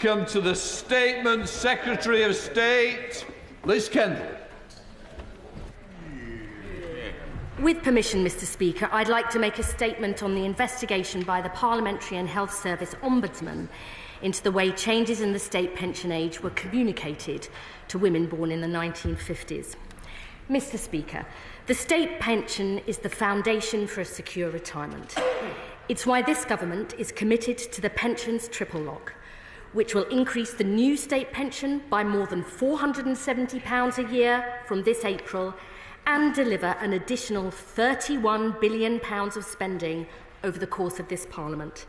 Come to the statement, Secretary of State, Liz Kendall. With permission, Mr Speaker, I'd like to make a statement on the investigation by the Parliamentary and Health Service Ombudsman into the way changes in the state pension age were communicated to women born in the 1950s. Mr Speaker, the state pension is the foundation for a secure retirement. It's why this government is committed to the pensions triple lock, which will increase the new state pension by more than £470 a year from this April and deliver an additional £31 billion of spending over the course of this Parliament.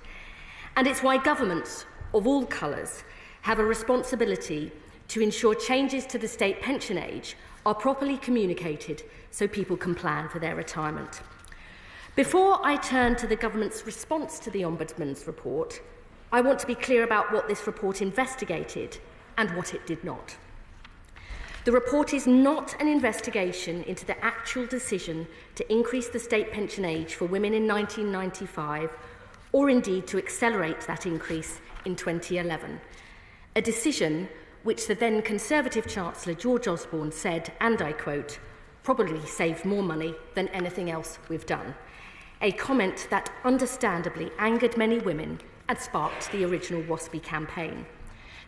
And it's why governments of all colours have a responsibility to ensure changes to the state pension age are properly communicated so people can plan for their retirement. Before I turn to the government's response to the Ombudsman's report, I want to be clear about what this report investigated and what it did not. The report is not an investigation into the actual decision to increase the state pension age for women in 1995, or indeed to accelerate that increase in 2011, a decision which the then Conservative Chancellor George Osborne said, and I quote, probably saved more money than anything else we've done, a comment that understandably angered many women and sparked the original WASPI campaign.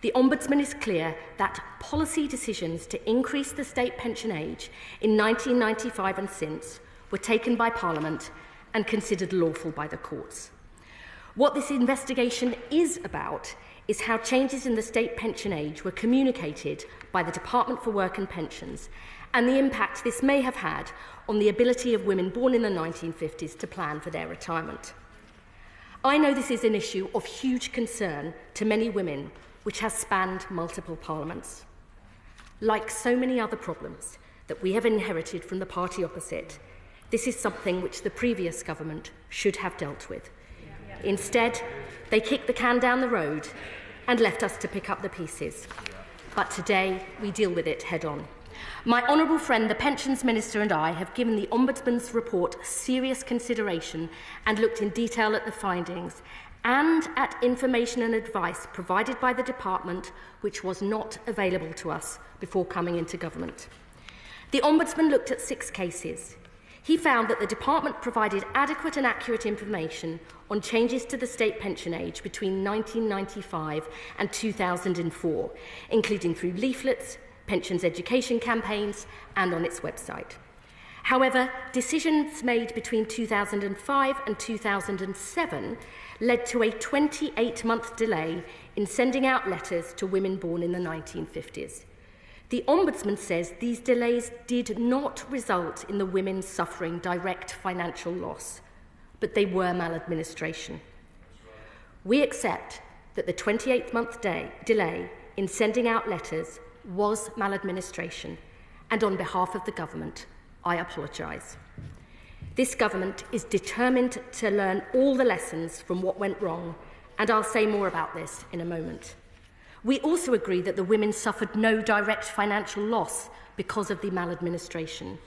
The Ombudsman is clear that policy decisions to increase the state pension age in 1995 and since were taken by Parliament and considered lawful by the courts. What this investigation is about is how changes in the state pension age were communicated by the Department for Work and Pensions and the impact this may have had on the ability of women born in the 1950s to plan for their retirement. I know this is an issue of huge concern to many women, which has spanned multiple parliaments. Like so many other problems that we have inherited from the party opposite, this is something which the previous government should have dealt with. Instead, they kicked the can down the road and left us to pick up the pieces. But today, we deal with it head-on. My honourable friend, the Pensions Minister, and I have given the Ombudsman's report serious consideration and looked in detail at the findings and at information and advice provided by the Department which was not available to us before coming into government. The Ombudsman looked at 6 cases. He found that the Department provided adequate and accurate information on changes to the state pension age between 1995 and 2004, including through leaflets, pensions education campaigns, and on its website. However, decisions made between 2005 and 2007 led to a 28-month delay in sending out letters to women born in the 1950s. The Ombudsman says these delays did not result in the women suffering direct financial loss, but they were maladministration. We accept that the 28-month delay in sending out letters was maladministration, and on behalf of the government, I apologise. This government is determined to learn all the lessons from what went wrong, and I'll say more about this in a moment. We also agree that the women suffered no direct financial loss because of the maladministration.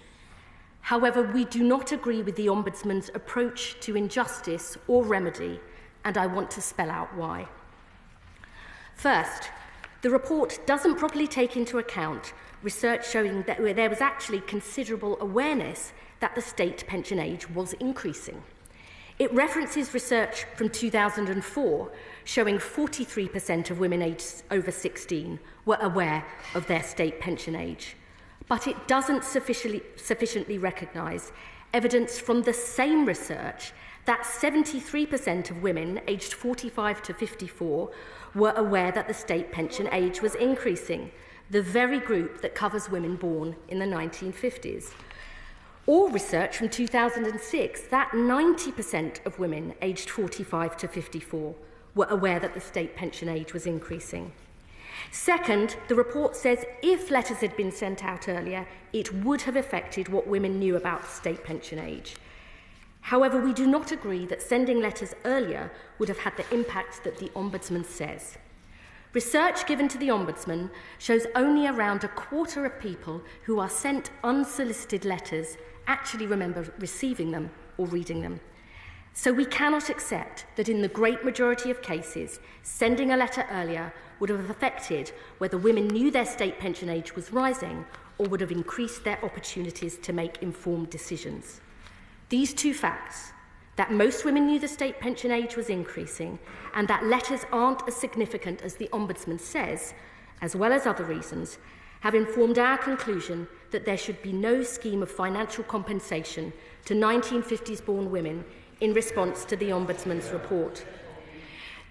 However, we do not agree with the Ombudsman's approach to injustice or remedy, and I want to spell out why. First, the report doesn't properly take into account research showing that there was actually considerable awareness that the state pension age was increasing. It references research from 2004 showing 43% of women aged over 16 were aware of their state pension age. But it doesn't sufficiently recognise evidence from the same research that 73% of women aged 45 to 54 were aware that the state pension age was increasing, the very group that covers women born in the 1950s. Or research from 2006 that 90% of women aged 45 to 54 were aware that the state pension age was increasing. Second, the report says if letters had been sent out earlier, it would have affected what women knew about the state pension age. However, we do not agree that sending letters earlier would have had the impact that the Ombudsman says. Research given to the Ombudsman shows only around a quarter of people who are sent unsolicited letters actually remember receiving them or reading them. So we cannot accept that in the great majority of cases, sending a letter earlier would have affected whether women knew their state pension age was rising or would have increased their opportunities to make informed decisions. These two facts, that most women knew the state pension age was increasing and that letters aren't as significant as the Ombudsman says, as well as other reasons, have informed our conclusion that there should be no scheme of financial compensation to 1950s-born women in response to the Ombudsman's report.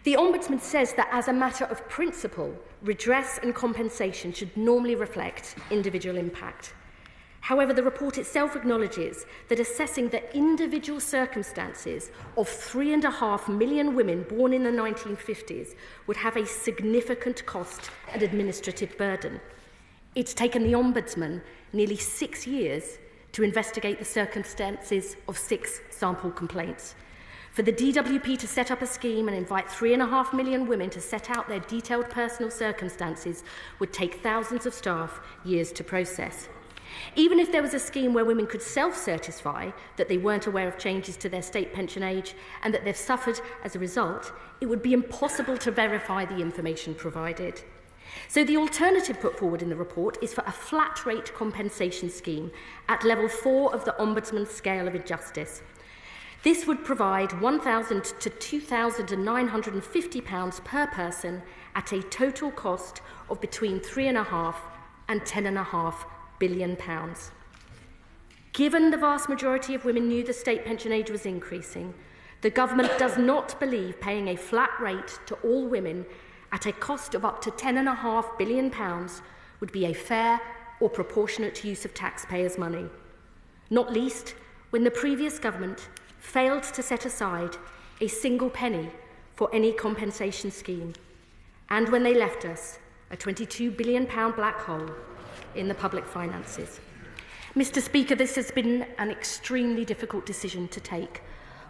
The Ombudsman says that as a matter of principle, redress and compensation should normally reflect individual impact. However, the report itself acknowledges that assessing the individual circumstances of 3.5 million women born in the 1950s would have a significant cost and administrative burden. It's taken the Ombudsman nearly 6 years to investigate the circumstances of 6 sample complaints. For the DWP to set up a scheme and invite 3.5 million women to set out their detailed personal circumstances would take thousands of staff years to process. Even if there was a scheme where women could self-certify that they weren't aware of changes to their state pension age and that they've suffered as a result, it would be impossible to verify the information provided. So the alternative put forward in the report is for a flat rate compensation scheme at level 4 of the Ombudsman's scale of injustice. This would provide £1,000 to £2,950 per person at a total cost of between £3.5 and £10.5 billion. Given the vast majority of women knew the state pension age was increasing, the government does not believe paying a flat rate to all women at a cost of up to £10.5 billion would be a fair or proportionate use of taxpayers' money, not least when the previous government failed to set aside a single penny for any compensation scheme, and when they left us a £22 billion black hole in the public finances. Mr. Speaker, this has been an extremely difficult decision to take,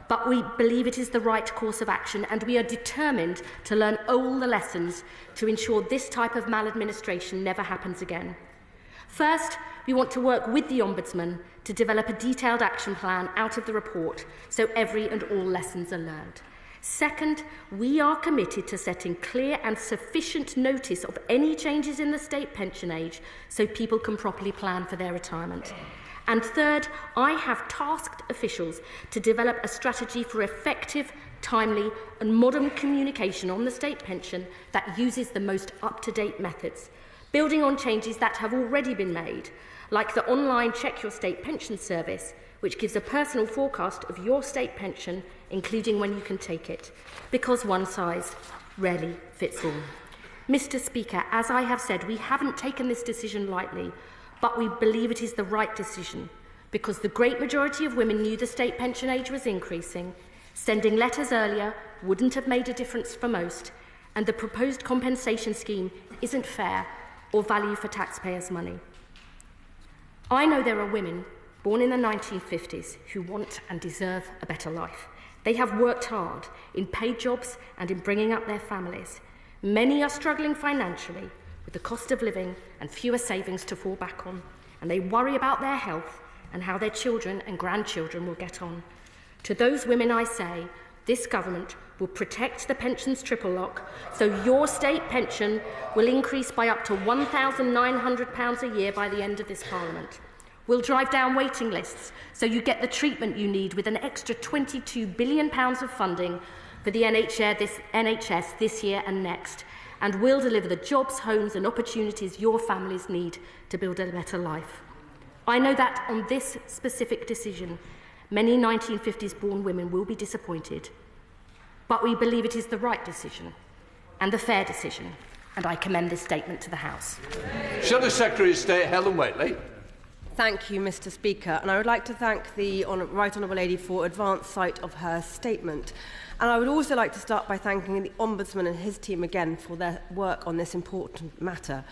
but we believe it is the right course of action, and we are determined to learn all the lessons to ensure this type of maladministration never happens again. First, we want to work with the Ombudsman to develop a detailed action plan out of the report so every and all lessons are learned. Second, we are committed to setting clear and sufficient notice of any changes in the state pension age so people can properly plan for their retirement. And third, I have tasked officials to develop a strategy for effective, timely and modern communication on the state pension that uses the most up-to-date methods, building on changes that have already been made, like the online Check Your State Pension service, which gives a personal forecast of your state pension, including when you can take it, because one size rarely fits all. Mr. Speaker, as I have said, we haven't taken this decision lightly, but we believe it is the right decision because the great majority of women knew the state pension age was increasing, sending letters earlier wouldn't have made a difference for most, and the proposed compensation scheme isn't fair or value for taxpayers' money. I know there are women born in the 1950s who want and deserve a better life. They have worked hard in paid jobs and in bringing up their families. Many are struggling financially with the cost of living and fewer savings to fall back on, and they worry about their health and how their children and grandchildren will get on. To those women I say, this government will protect the pensions triple lock, so your state pension will increase by up to £1,900 a year by the end of this Parliament. We'll drive down waiting lists so you get the treatment you need with an extra £22 billion of funding for the NHS this year and next. And we'll deliver the jobs, homes and opportunities your families need to build a better life. I know that on this specific decision, many 1950s-born women will be disappointed, but we believe it is the right decision and the fair decision, and I commend this statement to the House. Shall the Secretary of State, Helen Whately? Thank you, Mr. Speaker, and I would like to thank the Right Honourable Lady for advance sight of her statement. And I would also like to start by thanking the Ombudsman and his team again for their work on this important matter.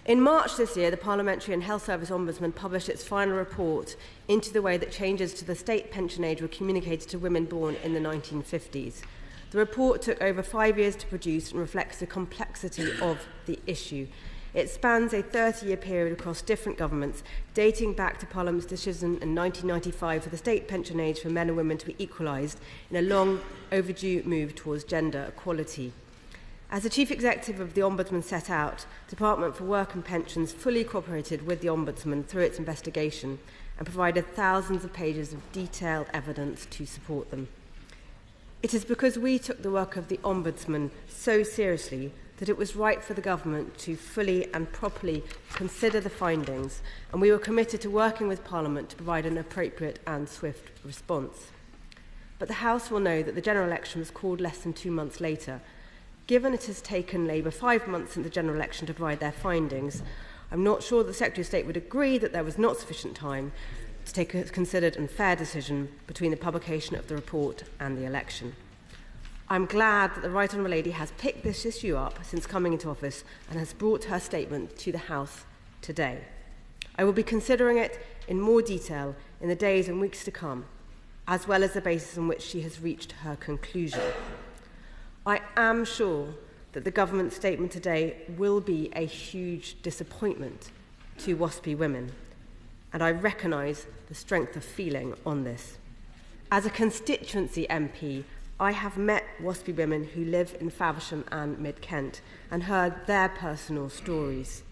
In March this year, the Parliamentary and Health Service Ombudsman published its final report into the way that changes to the state pension age were communicated to women born in the 1950s. The report took over 5 years to produce and reflects the complexity of the issue. It spans a 30-year period across different governments, dating back to Parliament's decision in 1995 for the state pension age for men and women to be equalised in a long overdue move towards gender equality. As the Chief Executive of the Ombudsman set out, the Department for Work and Pensions fully cooperated with the Ombudsman through its investigation and provided thousands of pages of detailed evidence to support them. It is because we took the work of the Ombudsman so seriously that it was right for the government to fully and properly consider the findings, and we were committed to working with Parliament to provide an appropriate and swift response. But the House will know that the general election was called less than 2 months later. Given it has taken Labour 5 months since the general election to provide their findings, I'm not sure the Secretary of State would agree that there was not sufficient time to take a considered and fair decision between the publication of the report and the election. I'm glad that the Right Honourable Lady has picked this issue up since coming into office and has brought her statement to the House today. I will be considering it in more detail in the days and weeks to come, as well as the basis on which she has reached her conclusion. I am sure that the government statement today will be a huge disappointment to WASPI women, and I recognise the strength of feeling on this. As a constituency MP, I have met WASPI women who live in Faversham and Mid-Kent and heard their personal stories.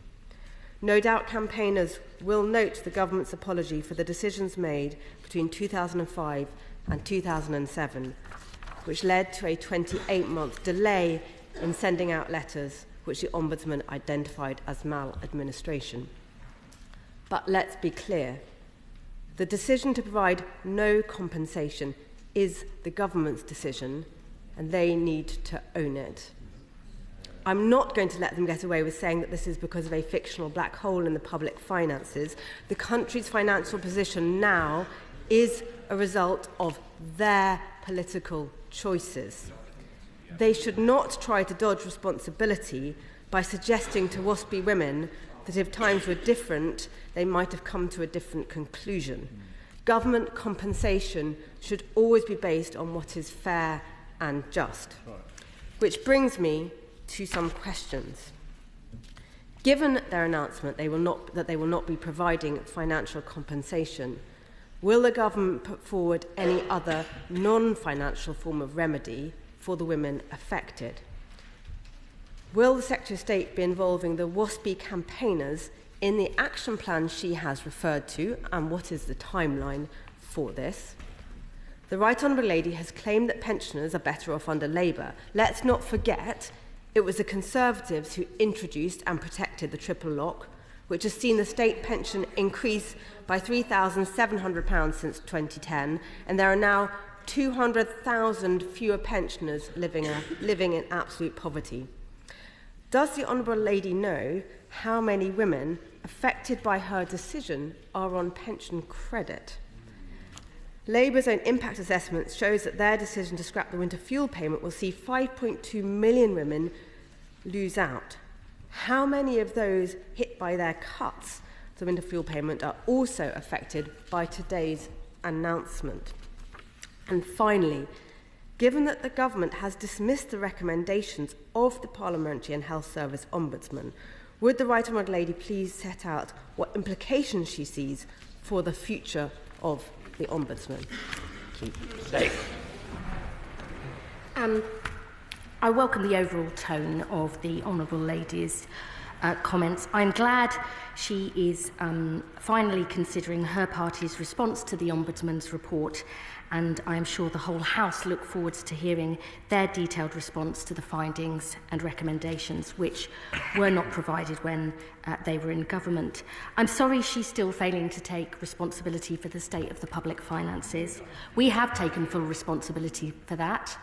No doubt campaigners will note the government's apology for the decisions made between 2005 and 2007, which led to a 28-month delay in sending out letters which the Ombudsman identified as maladministration. But let's be clear, the decision to provide no compensation is the government's decision, and they need to own it. I'm not going to let them get away with saying that this is because of a fictional black hole in the public finances. The country's financial position now is a result of their political choices. They should not try to dodge responsibility by suggesting to WASPI women that if times were different, they might have come to a different conclusion. Government compensation should always be based on what is fair and just. Which brings me to some questions. Given their announcement that they will not be providing financial compensation, will the government put forward any other non-financial form of remedy for the women affected? Will the Secretary of State be involving the WASPI campaigners in the action plan she has referred to, and what is the timeline for this? The Right Honourable Lady has claimed that pensioners are better off under Labour. Let's not forget it was the Conservatives who introduced and protected the triple lock, which has seen the state pension increase by £3,700 since 2010, and there are now 200,000 fewer pensioners living in absolute poverty. Does the Honourable Lady know how many women affected by her decision are on pension credit? Labour's own impact assessment shows that their decision to scrap the winter fuel payment will see 5.2 million women lose out. How many of those hit by their cuts to the winter fuel payment are also affected by today's announcement? And finally, given that the government has dismissed the recommendations of the Parliamentary and Health Service Ombudsman, would the Right Honourable Lady please set out what implications she sees for the future of the Ombudsman? Thank you. I welcome the overall tone of the Honourable Lady's comments. I'm glad she is finally considering her party's response to the Ombudsman's report, and I am sure the whole House look forward to hearing their detailed response to the findings and recommendations which were not provided when they were in government. I'm sorry she's still failing to take responsibility for the state of the public finances. We have taken full responsibility for that.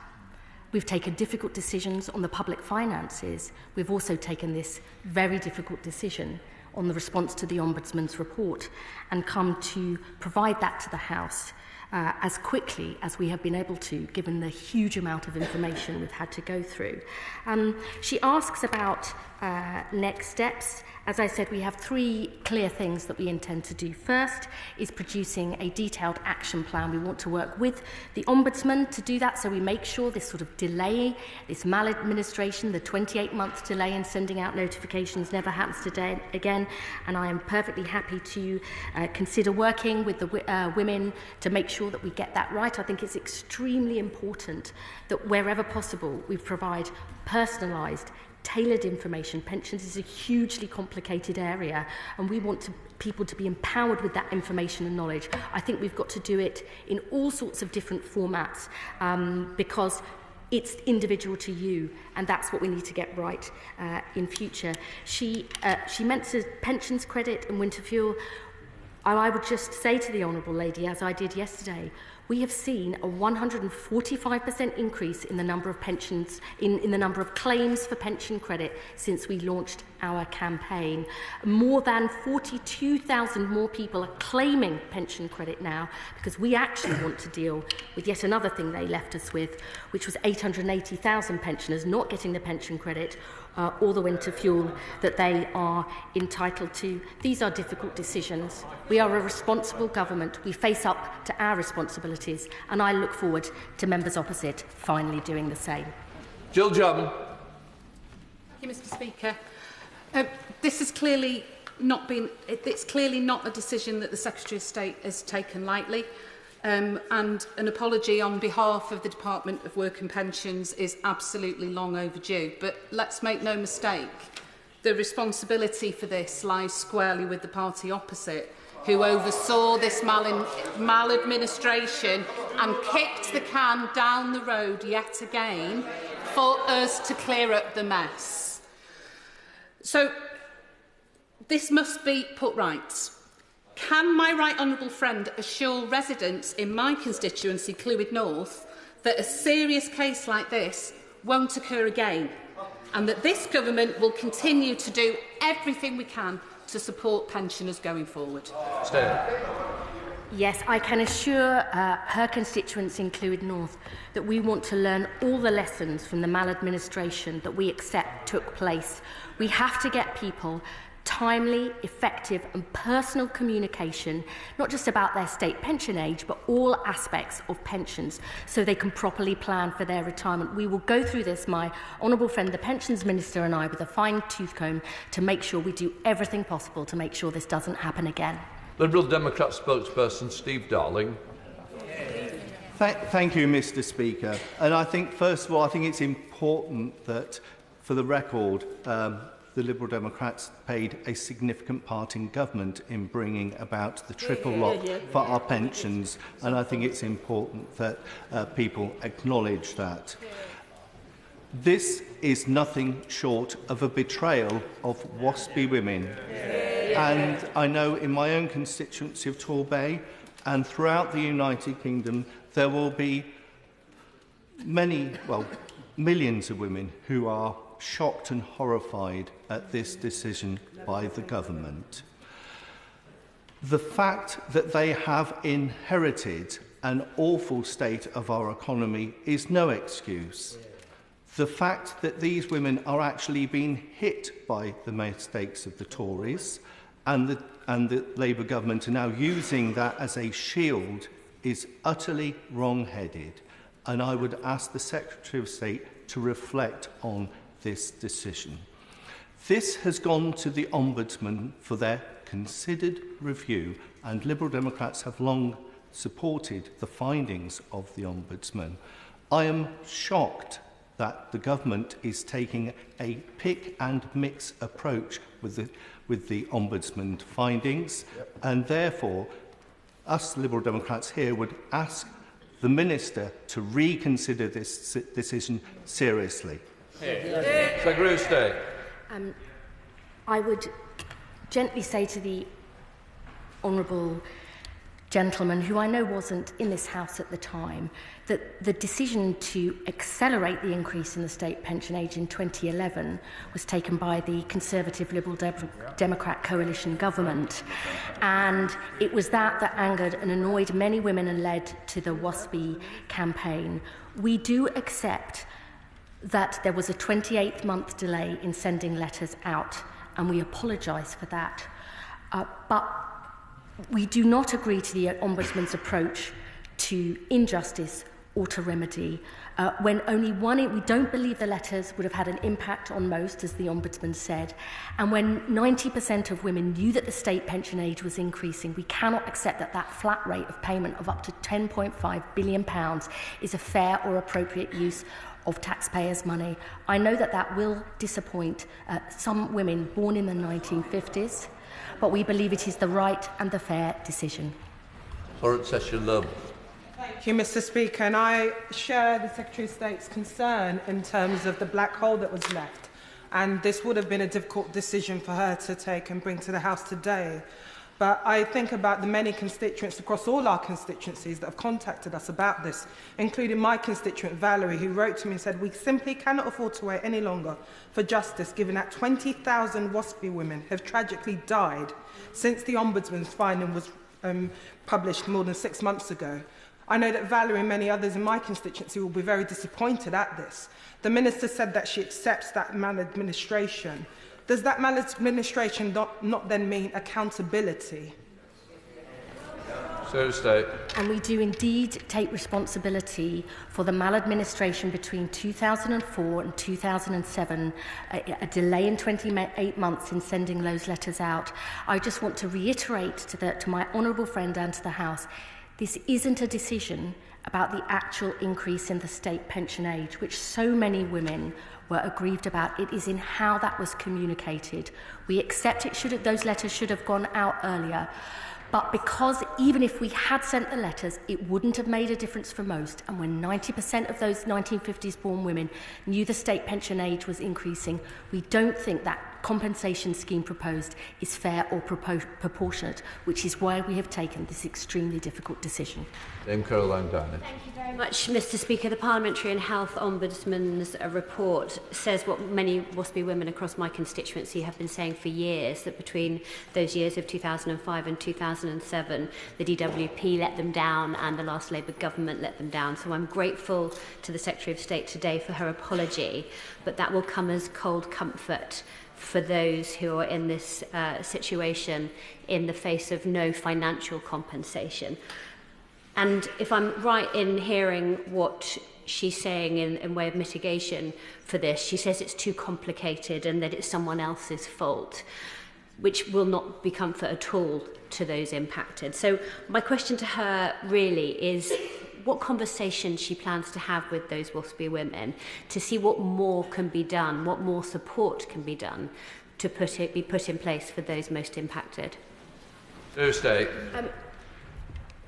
We've taken difficult decisions on the public finances. We've also taken this very difficult decision on the response to the Ombudsman's report and come to provide that to the House as quickly as we have been able to, given the huge amount of information we've had to go through. She asks about next steps. As I said, we have 3 clear things that we intend to do. First is producing a detailed action plan. We want to work with the Ombudsman to do that, so we make sure this sort of delay, this maladministration, the 28-month delay in sending out notifications never happens today again. And I am perfectly happy to consider working with the women to make sure that we get that right. I think it's extremely important that wherever possible we provide personalised, tailored information. Pensions is a hugely complicated area, and we want people to be empowered with that information and knowledge. I think we've got to do it in all sorts of different formats because it's individual to you, and that's what we need to get right in future. She mentions pensions credit and winter fuel. I would just say to the Honourable Lady, as I did yesterday, we have seen a 145% increase in the number of pensions, in the number of claims for pension credit since we launched our campaign. More than 42,000 more people are claiming pension credit now because we actually want to deal with yet another thing they left us with, which was 880,000 pensioners not getting the pension credit or the winter fuel that they are entitled to. These are difficult decisions. We are a responsible government. We face up to our responsibilities, and I look forward to members opposite finally doing the same. Gill. Thank you, Mr. Speaker. This has clearly not been. It's clearly not a decision that the Secretary of State has taken lightly. And an apology on behalf of the Department of Work and Pensions is absolutely long overdue. But let's make no mistake, the responsibility for this lies squarely with the party opposite, who oversaw this maladministration and kicked the can down the road yet again for us to clear up the mess. So this must be put right. Can my right honourable friend assure residents in my constituency, Clwyd North, that a serious case like this won't occur again, and that this government will continue to do everything we can to support pensioners going forward? Stay. Yes, I can assure her constituents in Clwyd North that we want to learn all the lessons from the maladministration that we accept took place. We have to get people timely, effective and personal communication, not just about their state pension age, but all aspects of pensions, so they can properly plan for their retirement. We will go through this, my honourable friend, the Pensions Minister and I, with a fine-tooth comb to make sure we do everything possible to make sure this doesn't happen again. Liberal Democrat spokesperson Steve Darling. Thank you, Mr. Speaker. And I think, first of all, I think it's important that, for the record, the Liberal Democrats played a significant part in government in bringing about the triple lock for our pensions, and I think it's important that people acknowledge that. This is nothing short of a betrayal of WASPy women. And I know in my own constituency of Torbay and throughout the United Kingdom, there will be millions of women who are shocked and horrified at this decision by the government. The fact that they have inherited an awful state of our economy is no excuse. The fact that these women are actually being hit by the mistakes of the Tories and the Labour government are now using that as a shield is utterly wrong-headed, and I would ask the Secretary of State to reflect on this decision. This has gone to the Ombudsman for their considered review, and Liberal Democrats have long supported the findings of the Ombudsman. I am shocked that the government is taking a pick and mix approach with the Ombudsman findings, and therefore us Liberal Democrats here would ask the Minister to reconsider this decision seriously. Secretary of State. I would gently say to the Honourable gentleman, who I know wasn't in this House at the time, that the decision to accelerate the increase in the state pension age in 2011 was taken by the Conservative Liberal Democrat coalition government. And it was that angered and annoyed many women and led to the WASPI campaign. We do accept that there was a 28-month delay in sending letters out, and we apologise for that. But we do not agree to the Ombudsman's approach to injustice or to remedy. When only we don't believe the letters would have had an impact on most, as the Ombudsman said, and when 90% of women knew that the state pension age was increasing, we cannot accept that flat rate of payment of up to £10.5 billion is a fair or appropriate use of taxpayers' money. I know that will disappoint some women born in the 1950s, but we believe it is the right and the fair decision. Florence, Eshalomi. Thank you, Mr. Speaker, and I share the Secretary of State's concern in terms of the black hole that was left, and this would have been a difficult decision for her to take and bring to the House today. But I think about the many constituents across all our constituencies that have contacted us about this, including my constituent Valerie, who wrote to me and said, "We simply cannot afford to wait any longer for justice, given that 20,000 WASPI women have tragically died since the Ombudsman's finding was published more than 6 months ago." I know that Valerie and many others in my constituency will be very disappointed at this. The Minister said that she accepts that maladministration. Does that maladministration not then mean accountability? So state. And we do indeed take responsibility for the maladministration between 2004 and 2007, a delay in 28 months in sending those letters out. I just want to reiterate to my honourable friend and to the House, this isn't a decision about the actual increase in the state pension age, which so many women were aggrieved about. It is in how that was communicated. We accept those letters should have gone out earlier. But because even if we had sent the letters, it wouldn't have made a difference for most. And when 90% of those 1950s born women knew the state pension age was increasing, we don't think that compensation scheme proposed is fair or proportionate, which is why we have taken this extremely difficult decision. Dame Caroline Dinenage. Thank you very much, Mr. Speaker. The Parliamentary and Health Ombudsman's report says what many WASPI women across my constituency have been saying for years, that between those years of 2005 and 2007, the DWP let them down and the last Labour government let them down. So I'm grateful to the Secretary of State today for her apology, but that will come as cold comfort for those who are in this situation in the face of no financial compensation. And if I'm right in hearing what she's saying in way of mitigation for this, she says it's too complicated and that it's someone else's fault, which will not be comfort at all to those impacted. So my question to her really is what conversation she plans to have with those WASPI women to see what more can be done, what more support can be done to be put in place for those most impacted. Thursday.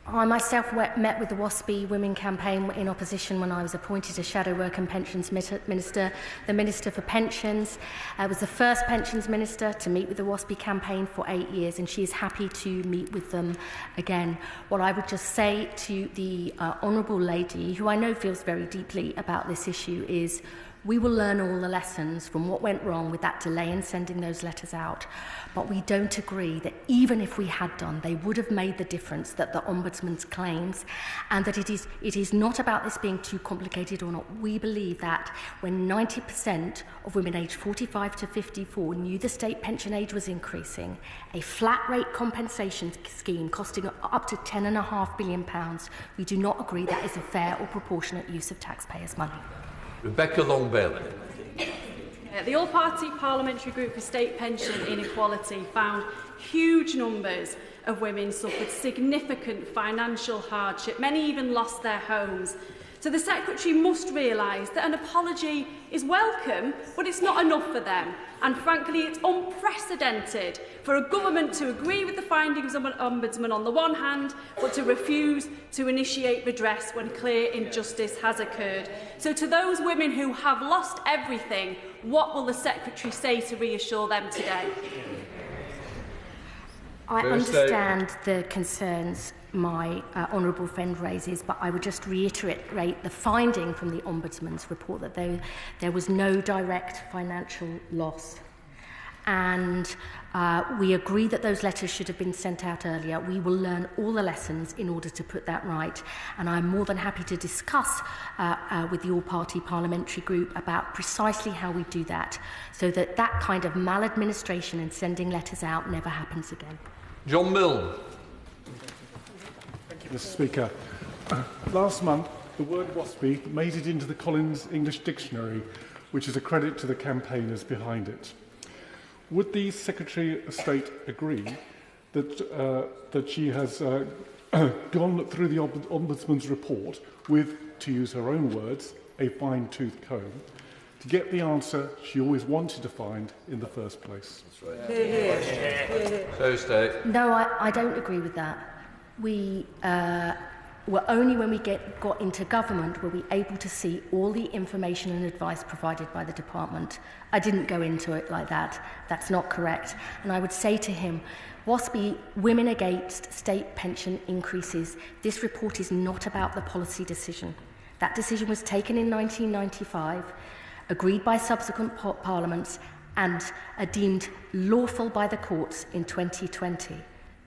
I myself met with the WASPI Women campaign in opposition when I was appointed as Shadow Work and Pensions Minister. The Minister for Pensions was the first Pensions Minister to meet with the WASPI campaign for 8 years, and she is happy to meet with them again. What I would just say to the Honourable Lady, who I know feels very deeply about this issue, is we will learn all the lessons from what went wrong with that delay in sending those letters out. But we don't agree that even if we had done, they would have made the difference that the Ombudsman claims, and that it is not about this being too complicated or not. We believe that when 90% of women aged 45 to 54 knew the state pension age was increasing, a flat rate compensation scheme costing up to £10.5 billion, we do not agree that is a fair or proportionate use of taxpayers' money. Rebecca Long-Bailey. The All-Party Parliamentary Group for State Pension Inequality found huge numbers of women suffered significant financial hardship. Many even lost their homes. So the Secretary must realise that an apology is welcome, but it's not enough for them. And frankly, it's unprecedented for a government to agree with the findings of an Ombudsman on the one hand, but to refuse to initiate redress when clear injustice has occurred. So to those women who have lost everything, what will the Secretary say to reassure them today? I understand the concerns my honourable friend raises, but I would just reiterate the finding from the Ombudsman's report that there was no direct financial loss. And we agree that those letters should have been sent out earlier. We will learn all the lessons in order to put that right. And I'm more than happy to discuss with the all-party parliamentary group about precisely how we do that, so that that kind of maladministration and sending letters out never happens again. John Milne. Mr. Speaker, last month the word WASPI made it into the Collins English Dictionary, which is a credit to the campaigners behind it. Would the Secretary of State agree that she has gone through the Ombudsman's report with, to use her own words, a fine-tooth comb, to get the answer she always wanted to find in the first place? That's right. So State. No, I don't agree with that. We were only when we got into government were we able to see all the information and advice provided by the department. I didn't go into it like that. That's not correct. And I would say to him, WASPI, Women Against State Pension Increases, this report is not about the policy decision. That decision was taken in 1995, agreed by subsequent parliaments, and deemed lawful by the courts in 2020.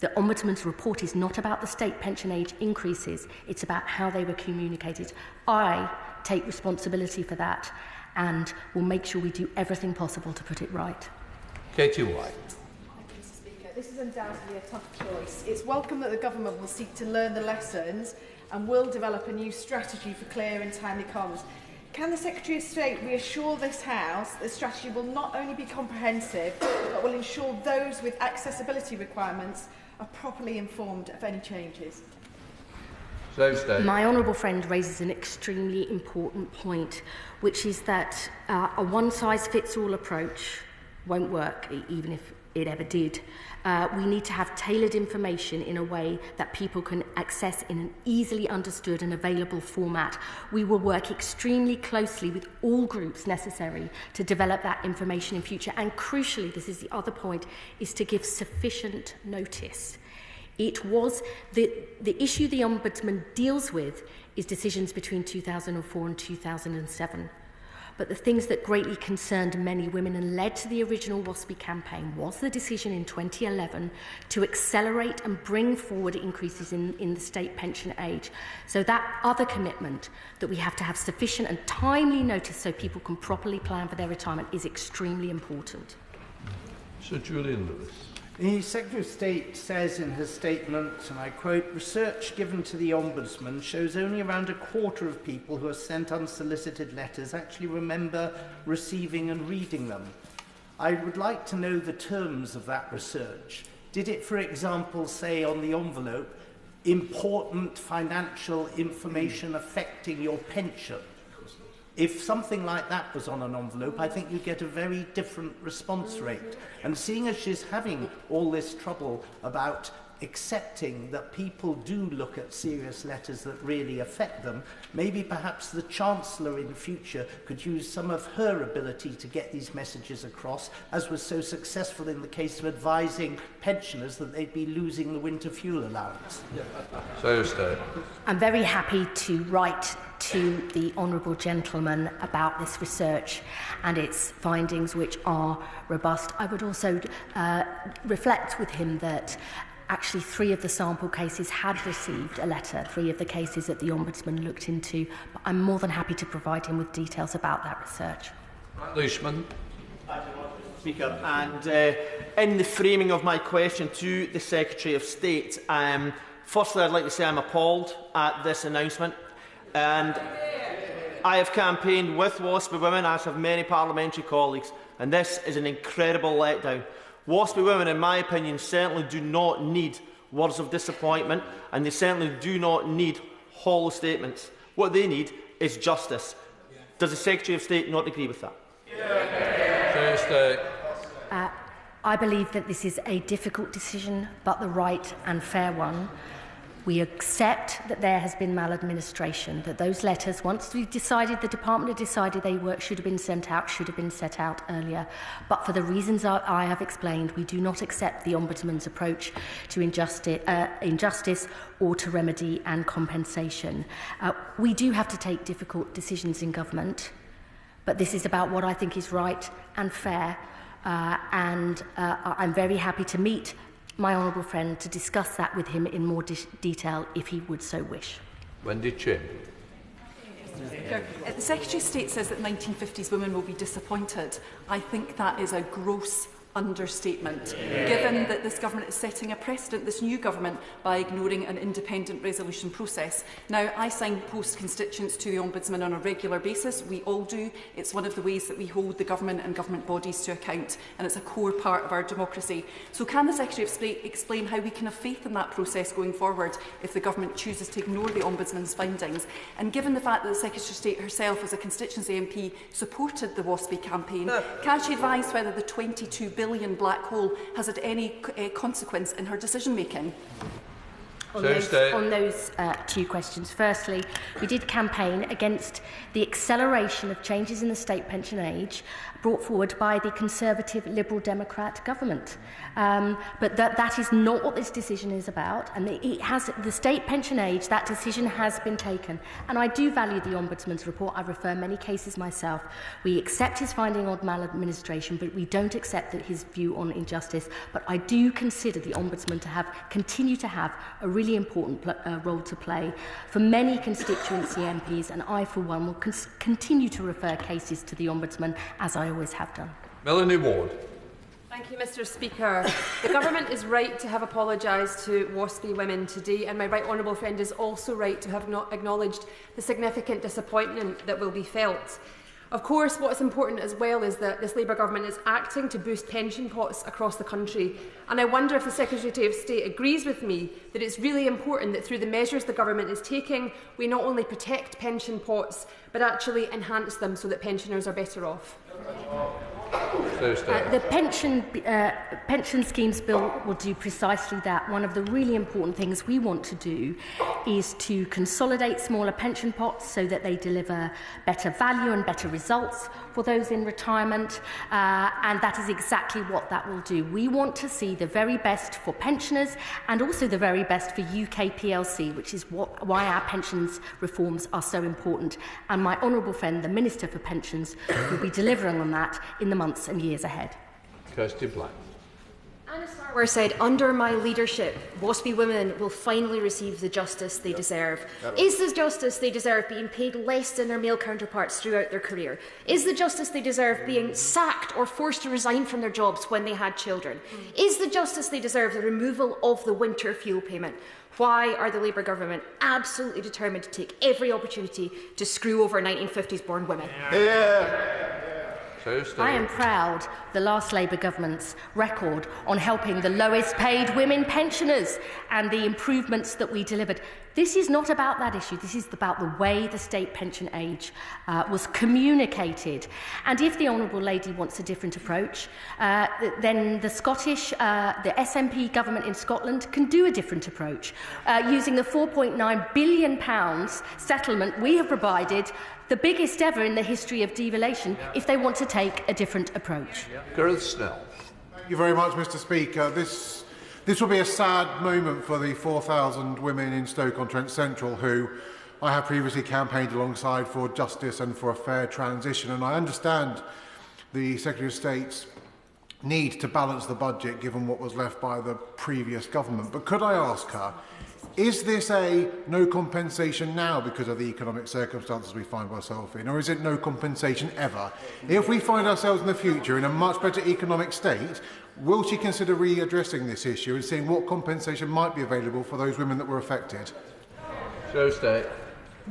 The Ombudsman's report is not about the state pension age increases, it's about how they were communicated. I take responsibility for that and will make sure we do everything possible to put it right. Katie White. Thank you, Mr. Speaker. This is undoubtedly a tough choice. It's welcome that the government will seek to learn the lessons and will develop a new strategy for clear and timely comms. Can the Secretary of State reassure this House that the strategy will not only be comprehensive, but will ensure those with accessibility requirements are properly informed of any changes? So State. My honourable friend raises an extremely important point, which is that a one-size-fits-all approach won't work, even if it ever did. We need to have tailored information in a way that people can access in an easily understood and available format. We will work extremely closely with all groups necessary to develop that information in future. And crucially, this is the other point, is to give sufficient notice. It was the issue the Ombudsman deals with is decisions between 2004 and 2007. But the things that greatly concerned many women and led to the original WASPI campaign was the decision in 2011 to accelerate and bring forward increases in the state pension age. So that other commitment that we have to have sufficient and timely notice so people can properly plan for their retirement is extremely important. Sir Julian Lewis. The Secretary of State says in his statement, and I quote, "Research given to the Ombudsman shows only around a quarter of people who are sent unsolicited letters actually remember receiving and reading them." I would like to know the terms of that research. Did it, for example, say on the envelope, important financial information affecting your pension? If something like that was on an envelope, I think you'd get a very different response rate. And seeing as she's having all this trouble about accepting that people do look at serious letters that really affect them, maybe perhaps the Chancellor in future could use some of her ability to get these messages across, as was so successful in the case of advising pensioners that they'd be losing the winter fuel allowance. So State. I'm very happy to write to the honourable gentleman about this research and its findings, which are robust. I would also reflect with him that actually 3 of the sample cases had received a letter, 3 of the cases that the Ombudsman looked into, but I'm more than happy to provide him with details about that research. Leishman. Speaker, and in the framing of my question to the Secretary of State, firstly I'd like to say I'm appalled at this announcement, and I have campaigned with WASPI Women, as have many parliamentary colleagues, and this is an incredible letdown. WASPI Women, in my opinion, certainly do not need words of disappointment, and they certainly do not need hollow statements. What they need is justice. Does the Secretary of State not agree with that? I believe that this is a difficult decision, but the right and fair one. We accept that there has been maladministration, that those letters, once we've decided, the department had decided they should have been sent out, should have been set out earlier. But for the reasons I have explained, we do not accept the Ombudsman's approach to injustice or to remedy and compensation. We do have to take difficult decisions in government, but this is about what I think is right and fair, and I'm very happy to meet my honourable friend to discuss that with him in more detail if he would so wish. Wendy Chin. The Secretary of State says that 1950s women will be disappointed. I think that is a gross understatement, given that this government is setting a precedent, this new government, by ignoring an independent resolution process. Now, I signpost constituents to the Ombudsman on a regular basis. We all do. It's one of the ways that we hold the government and government bodies to account, and it's a core part of our democracy. So can the Secretary of State explain how we can have faith in that process going forward if the government chooses to ignore the Ombudsman's findings? And given the fact that the Secretary of State herself, as a constituency MP, supported the Whately campaign, can she advise whether the £22 billion black hole has had any consequence in her decision-making? On those two questions. Firstly, we did campaign against the acceleration of changes in the state pension age brought forward by the Conservative Liberal Democrat government. But that is not what this decision is about. And the state pension age, that decision has been taken. And I do value the Ombudsman's report. I refer many cases myself. We accept his finding on maladministration, but we don't accept that his view on injustice. But I do consider the Ombudsman to continue to have a really important role to play for many constituency MPs, and I, for one, will continue to refer cases to the Ombudsman, as I always have done. Melanie Ward. Thank you, Mr. Speaker. The government is right to have apologised to Whately women today, and my right honourable friend is also right to have not acknowledged the significant disappointment that will be felt. Of course, what is important as well is that this Labour government is acting to boost pension pots across the country. And I wonder if the Secretary of State agrees with me that it's really important that through the measures the government is taking, we not only protect pension pots, but actually enhance them so that pensioners are better off. The pension schemes bill will do precisely that. One of the really important things we want to do is to consolidate smaller pension pots so that they deliver better value and better results for those in retirement, and that is exactly what that will do. We want to see the very best for pensioners and also the very best for UK PLC, which is why our pensions reforms are so important. And my honourable friend, the Minister for Pensions, will be delivering on that in the months and years ahead. Kirsty Black. Where said, under my leadership, Whately women will finally receive the justice they deserve. Is the justice they deserve being paid less than their male counterparts throughout their career? Is the justice they deserve being sacked or forced to resign from their jobs when they had children? Is the justice they deserve the removal of the winter fuel payment? Why are the Labour government absolutely determined to take every opportunity to screw over 1950s born women? I am proud of the last Labour government's record on helping the lowest paid women pensioners and the improvements that we delivered. This is not about that issue. This is about the way the state pension age was communicated. And if the Honourable Lady wants a different approach, then the SNP government in Scotland can do a different approach. Using the £4.9 billion settlement we have provided, the biggest ever in the history of devolution, if they want to take a different approach. Gareth Snell. Thank you very much, Mr. Speaker. This will be a sad moment for the 4,000 women in Stoke-on-Trent Central who I have previously campaigned alongside for justice and for a fair transition. And I understand the Secretary of State's need to balance the budget given what was left by the previous government. But could I ask her, is this a no compensation now because of the economic circumstances we find ourselves in, or is it no compensation ever? If we find ourselves in the future in a much better economic state, will she consider readdressing this issue and seeing what compensation might be available for those women that were affected?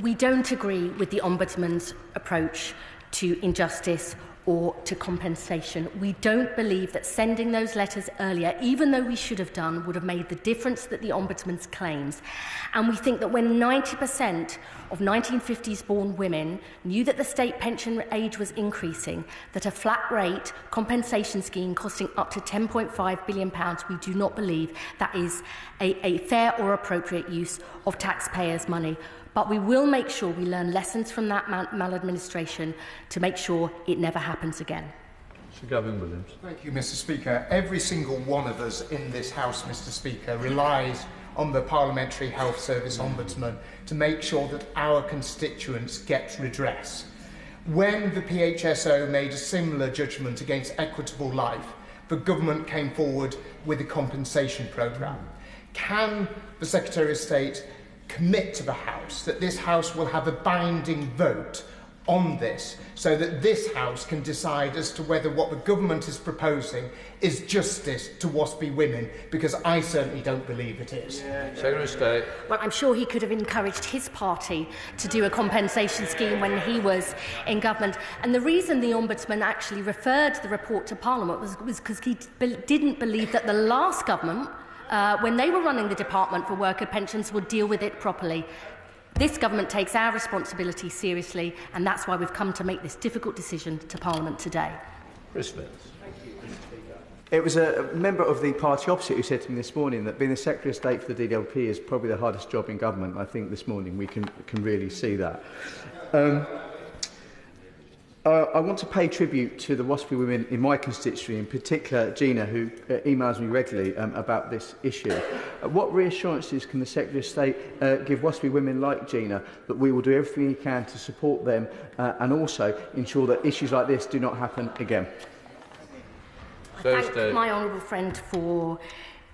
We don't agree with the Ombudsman's approach to injustice or to compensation. We don't believe that sending those letters earlier, even though we should have done, would have made the difference that the Ombudsman claims. And we think that when 90% of 1950s born women knew that the state pension age was increasing, that a flat rate compensation scheme costing up to £10.5 billion, we do not believe that is a fair or appropriate use of taxpayers' money. But we will make sure we learn lessons from that maladministration to make sure it never happens again. Sir Gavin Williams. Thank you, Mr. Speaker. Every single one of us in this House, Mr. Speaker, relies on the Parliamentary Health Service Ombudsman to make sure that our constituents get redress. When the PHSO made a similar judgment against Equitable Life, the government came forward with a compensation programme. Can the Secretary of State commit to the House that this House will have a binding vote on this so that this House can decide as to whether what the government is proposing is justice to WASPy women, because I certainly don't believe it is. Secretary of State. Well, I'm sure he could have encouraged his party to do a compensation scheme when he was in government. And the reason the Ombudsman actually referred the report to Parliament was because he didn't believe that the last government, when they were running the Department for Worker Pensions, would deal with it properly. This government takes our responsibility seriously, and that's why we've come to make this difficult decision to Parliament today. It was a member of the party opposite who said to me this morning that being the Secretary of State for the DLP is probably the hardest job in government. I think this morning we can really see that. I want to pay tribute to the WASPy women in my constituency, in particular Gina, who emails me regularly about this issue. What reassurances can the Secretary of State give WASPy women like Gina that we will do everything we can to support them and also ensure that issues like this do not happen again? I thank my honourable friend for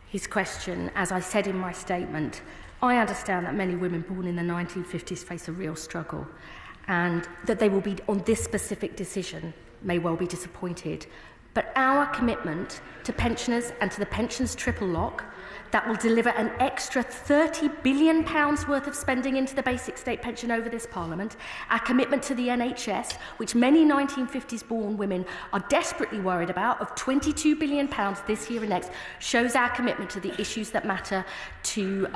his question. As I said in my statement, I understand that many women born in the 1950s face a real struggle, and that they will be, on this specific decision, may well be disappointed. But our commitment to pensioners and to the pensions triple lock, that will deliver an extra £30 billion worth of spending into the basic state pension over this Parliament, our commitment to the NHS, which many 1950s born women are desperately worried about, of £22 billion this year and next, shows our commitment to the issues that matter to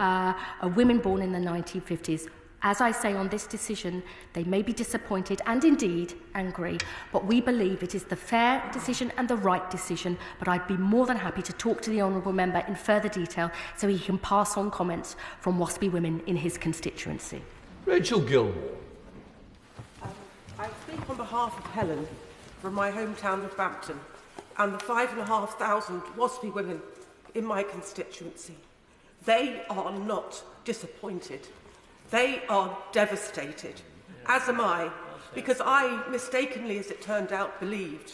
women born in the 1950s. As I say on this decision, they may be disappointed and indeed angry, but we believe it is the fair decision and the right decision. But I'd be more than happy to talk to the honourable member in further detail so he can pass on comments from WASPy women in his constituency. Rachel Gill. I speak on behalf of Helen from my hometown of Bampton and the 5,500 WASPy women in my constituency. They are not disappointed. They are devastated, as am I, because I mistakenly, as it turned out, believed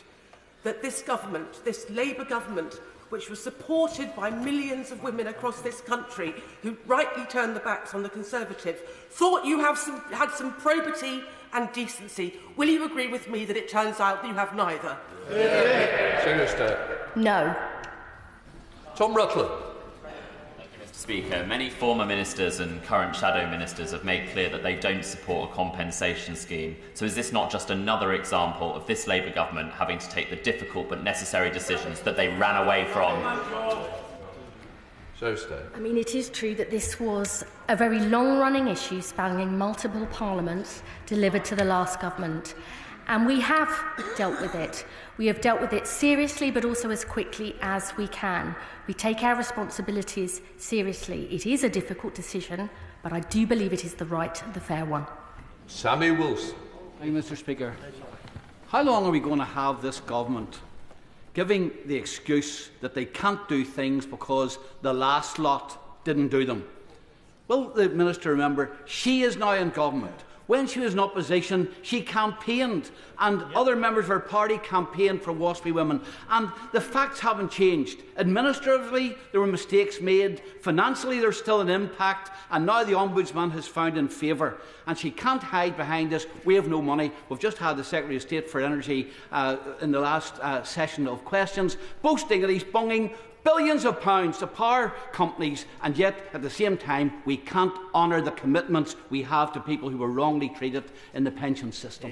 that this government, this Labour government, which was supported by millions of women across this country who rightly turned their backs on the Conservative, thought you had some probity and decency. Will you agree with me that it turns out that you have neither? Secretary of State. No. Tom Rutland. Speaker, many former ministers and current shadow ministers have made clear that they don't support a compensation scheme. So is this not just another example of this Labour government having to take the difficult but necessary decisions that they ran away from? I mean, it is true that this was a very long-running issue spanning multiple parliaments delivered to the last government. And we have dealt with it. We have dealt with it seriously, but also as quickly as we can. We take our responsibilities seriously. It is a difficult decision, but I do believe it is the right and the fair one. Sammy Wilson. Thank you, Mr. Speaker. How long are we going to have this government giving the excuse that they can't do things because the last lot didn't do them? Will the Minister remember, she is now in government. When she was in opposition, she campaigned, and other members of her party campaigned for WASPy women. And the facts haven't changed. Administratively, there were mistakes made. Financially, there's still an impact. And now the Ombudsman has found in favour. And she can't hide behind this. We have no money. We've just had the Secretary of State for Energy in the last session of questions, boasting that he's bunging billions of pounds to power companies, and yet at the same time we can't honour the commitments we have to people who were wrongly treated in the pension system.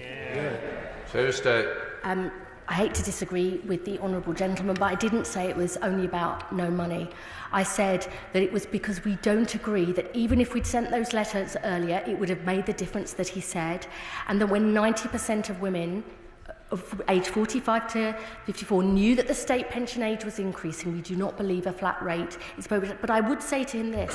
I hate to disagree with the honourable gentleman, but I didn't say it was only about no money. I said that it was because we don't agree that even if we'd sent those letters earlier, it would have made the difference that he said, and that when 90% of women of age 45 to 54 knew that the state pension age was increasing, we do not believe a flat rate is appropriate. But I would say to him this: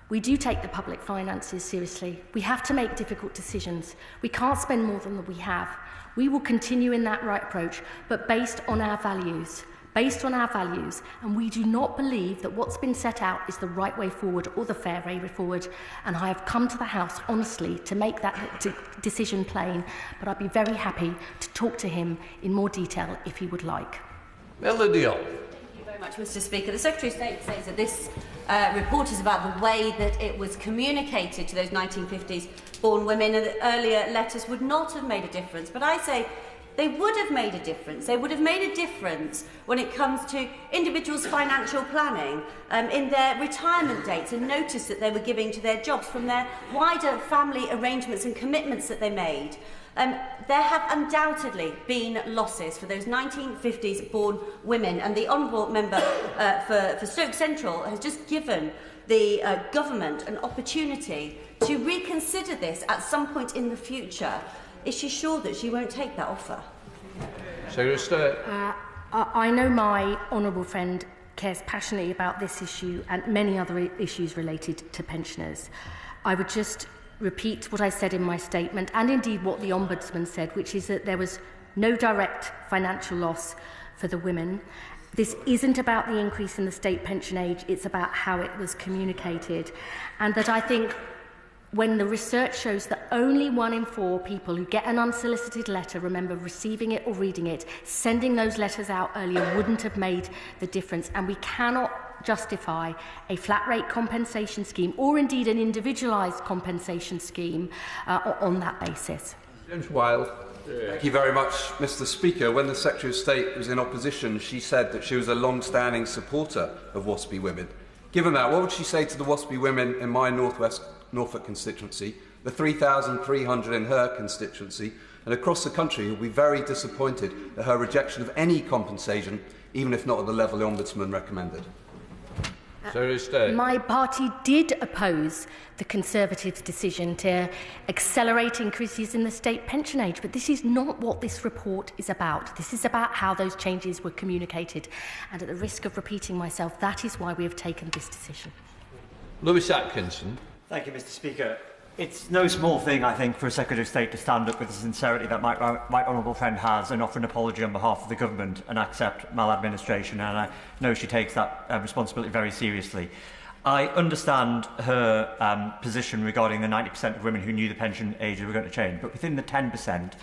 we do take the public finances seriously. We have to make difficult decisions. We can't spend more than we have. We will continue in that right approach, but based on our values. Based on our values, and we do not believe that what's been set out is the right way forward or the fair way forward. And I have come to the House honestly to make that decision plain, but I'd be very happy to talk to him in more detail if he would like. Milne. Much, Mr. Speaker. The Secretary of State says that this report is about the way that it was communicated to those 1950s born women, and that earlier letters would not have made a difference. But I say they would have made a difference. They would have made a difference when it comes to individuals' financial planning, in their retirement dates and notice that they were giving to their jobs from their wider family arrangements and commitments that they made. There have undoubtedly been losses for those 1950s born women, and the Honourable Member for Stoke Central has just given the government an opportunity to reconsider this at some point in the future. Is she sure that she won't take that offer? Secretary of State. I know my honourable friend cares passionately about this issue and many other issues related to pensioners. I would just repeat what I said in my statement, and indeed what the Ombudsman said, which is that there was no direct financial loss for the women. This isn't about the increase in the state pension age, it's about how it was communicated. And that I think when the research shows that only 1 in 4 people who get an unsolicited letter remember receiving it or reading it, sending those letters out earlier wouldn't have made the difference. And we cannot justify a flat rate compensation scheme or indeed an individualised compensation scheme on that basis. James Wilde. Thank you very much, Mr. Speaker. When the Secretary of State was in opposition, she said that she was a long-standing supporter of WASPI women. Given that, what would she say to the WASPI women in my Northwest Norfolk constituency, the 3,300 in her constituency, and across the country who will be very disappointed at her rejection of any compensation, even if not at the level the Ombudsman recommended? My party did oppose the Conservatives' decision to accelerate increases in the state pension age, but this is not what this report is about. This is about how those changes were communicated, and at the risk of repeating myself, that is why we have taken this decision. Lewis Atkinson. Thank you, Mr. Speaker. It's no small thing, I think, for a Secretary of State to stand up with the sincerity that my honourable friend has and offer an apology on behalf of the government and accept maladministration, and I know she takes that responsibility very seriously. I understand her position regarding the 90% of women who knew the pension age were going to change, but within the 10%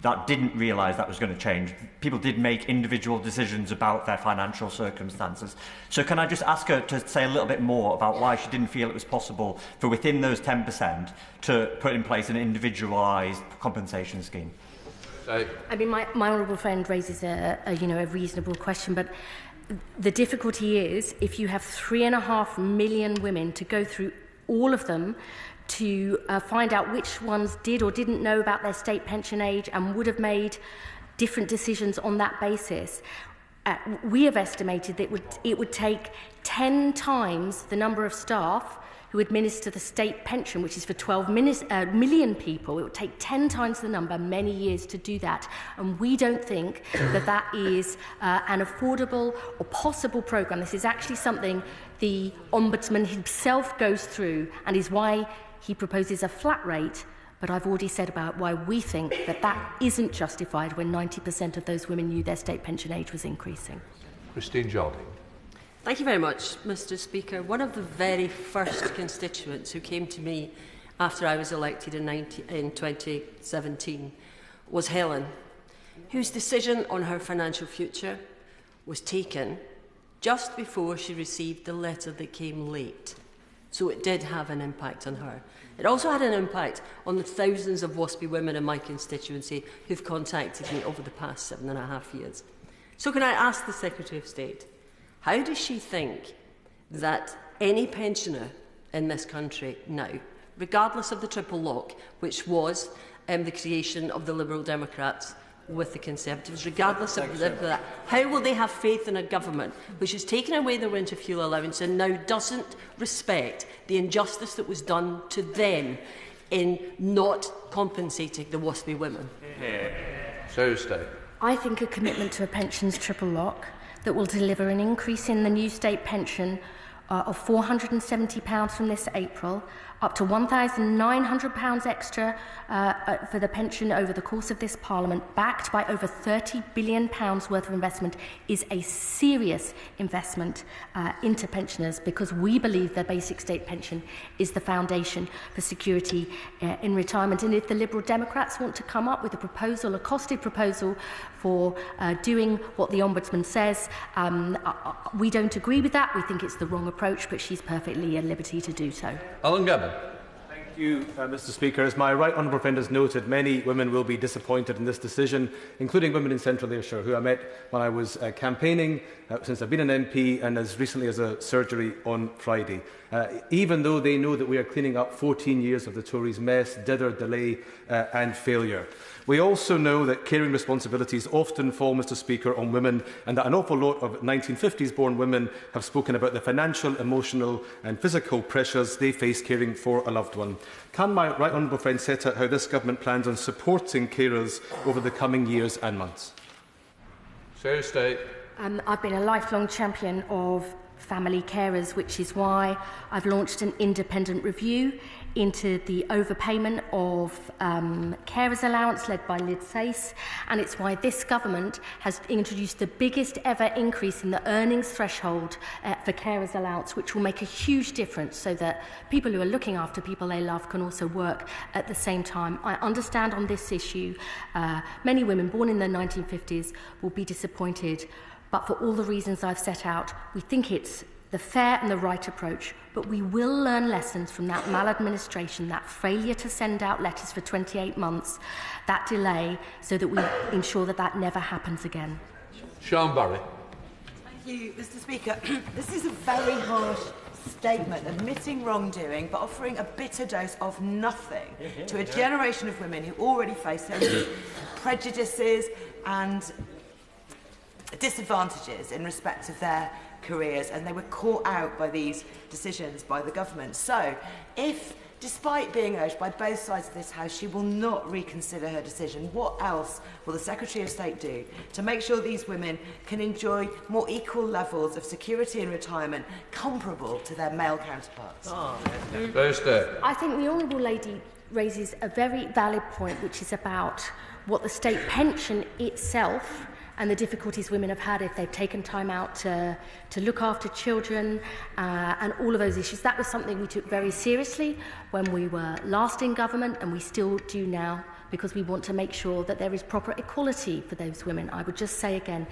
that didn't realise that was going to change, people did make individual decisions about their financial circumstances. So can I just ask her to say a little bit more about why she didn't feel it was possible for within those 10% to put in place an individualised compensation scheme? I mean, my honourable friend raises a reasonable question, but the difficulty is if you have 3.5 million women to go through all of them to find out which ones did or didn't know about their state pension age and would have made different decisions on that basis. We have estimated that it would take 10 times the number of staff who administer the state pension, which is for 12 million people. It would take 10 times the number, many years to do that. And we don't think that that is an affordable or possible programme. This is actually something the Ombudsman himself goes through, and is why he proposes a flat rate. But I've already said about why we think that that isn't justified when 90% of those women knew their state pension age was increasing. Christine Jardine. Thank you very much, Mr. Speaker. One of the very first constituents who came to me after I was elected in 2017 was Helen, whose decision on her financial future was taken just before she received the letter that came late. So it did have an impact on her. It also had an impact on the thousands of WASPI women in my constituency who've contacted me over the past 7.5 years. So can I ask the Secretary of State, how does she think that any pensioner in this country now, regardless of the triple lock, which was the creation of the Liberal Democrats with the Conservatives, regardless of that. How will they have faith in a government which has taken away their winter fuel allowance and now doesn't respect the injustice that was done to them in not compensating the WASPy women? I think a commitment to a pensions triple lock that will deliver an increase in the new state pension of £470 from this April, up to £1,900 extra for the pension over the course of this Parliament, backed by over £30 billion worth of investment, is a serious investment into pensioners, because we believe the basic state pension is the foundation for security in retirement. And if the Liberal Democrats want to come up with a proposal, a costed proposal for doing what the Ombudsman says, we don't agree with that. We think it's the wrong approach, but she's perfectly at liberty to do so. Alan Gabbard. Thank you, Mr. Speaker. As my right honourable friend has noted, many women will be disappointed in this decision, including women in Central Ayrshire, who I met when I was campaigning, since I've been an MP, and as recently as a surgery on Friday. Even though they know that we are cleaning up 14 years of the Tories' mess, dither, delay and failure. We also know that caring responsibilities often fall, Mr. Speaker, on women, and that an awful lot of 1950s-born women have spoken about the financial, emotional and physical pressures they face caring for a loved one. Can my right honourable friend set out how this government plans on supporting carers over the coming years and months? I've been a lifelong champion of family carers, which is why I've launched an independent review into the overpayment of carers allowance led by Liz Sace, and it's why this government has introduced the biggest ever increase in the earnings threshold for carers allowance, which will make a huge difference so that people who are looking after people they love can also work at the same time. I understand on this issue many women born in the 1950s will be disappointed, but for all the reasons I've set out, we think it's the fair and the right approach, but we will learn lessons from that maladministration, that failure to send out letters for 28 months, that delay, so that we ensure that that never happens again. Sean Barry. Thank you, Mr. Speaker. This is a very harsh statement, admitting wrongdoing, but offering a bitter dose of nothing to a generation of women who already face so many prejudices and disadvantages in respect of their careers, and they were caught out by these decisions by the government. So, if, despite being urged by both sides of this House, she will not reconsider her decision, what else will the Secretary of State do to make sure these women can enjoy more equal levels of security in retirement comparable to their male counterparts? I think the Honourable Lady raises a very valid point, which is about what the state pension itself and the difficulties women have had if they've taken time out to look after children and all of those issues. That was something we took very seriously when we were last in government, and we still do now, because we want to make sure that there is proper equality for those women. I would just say again,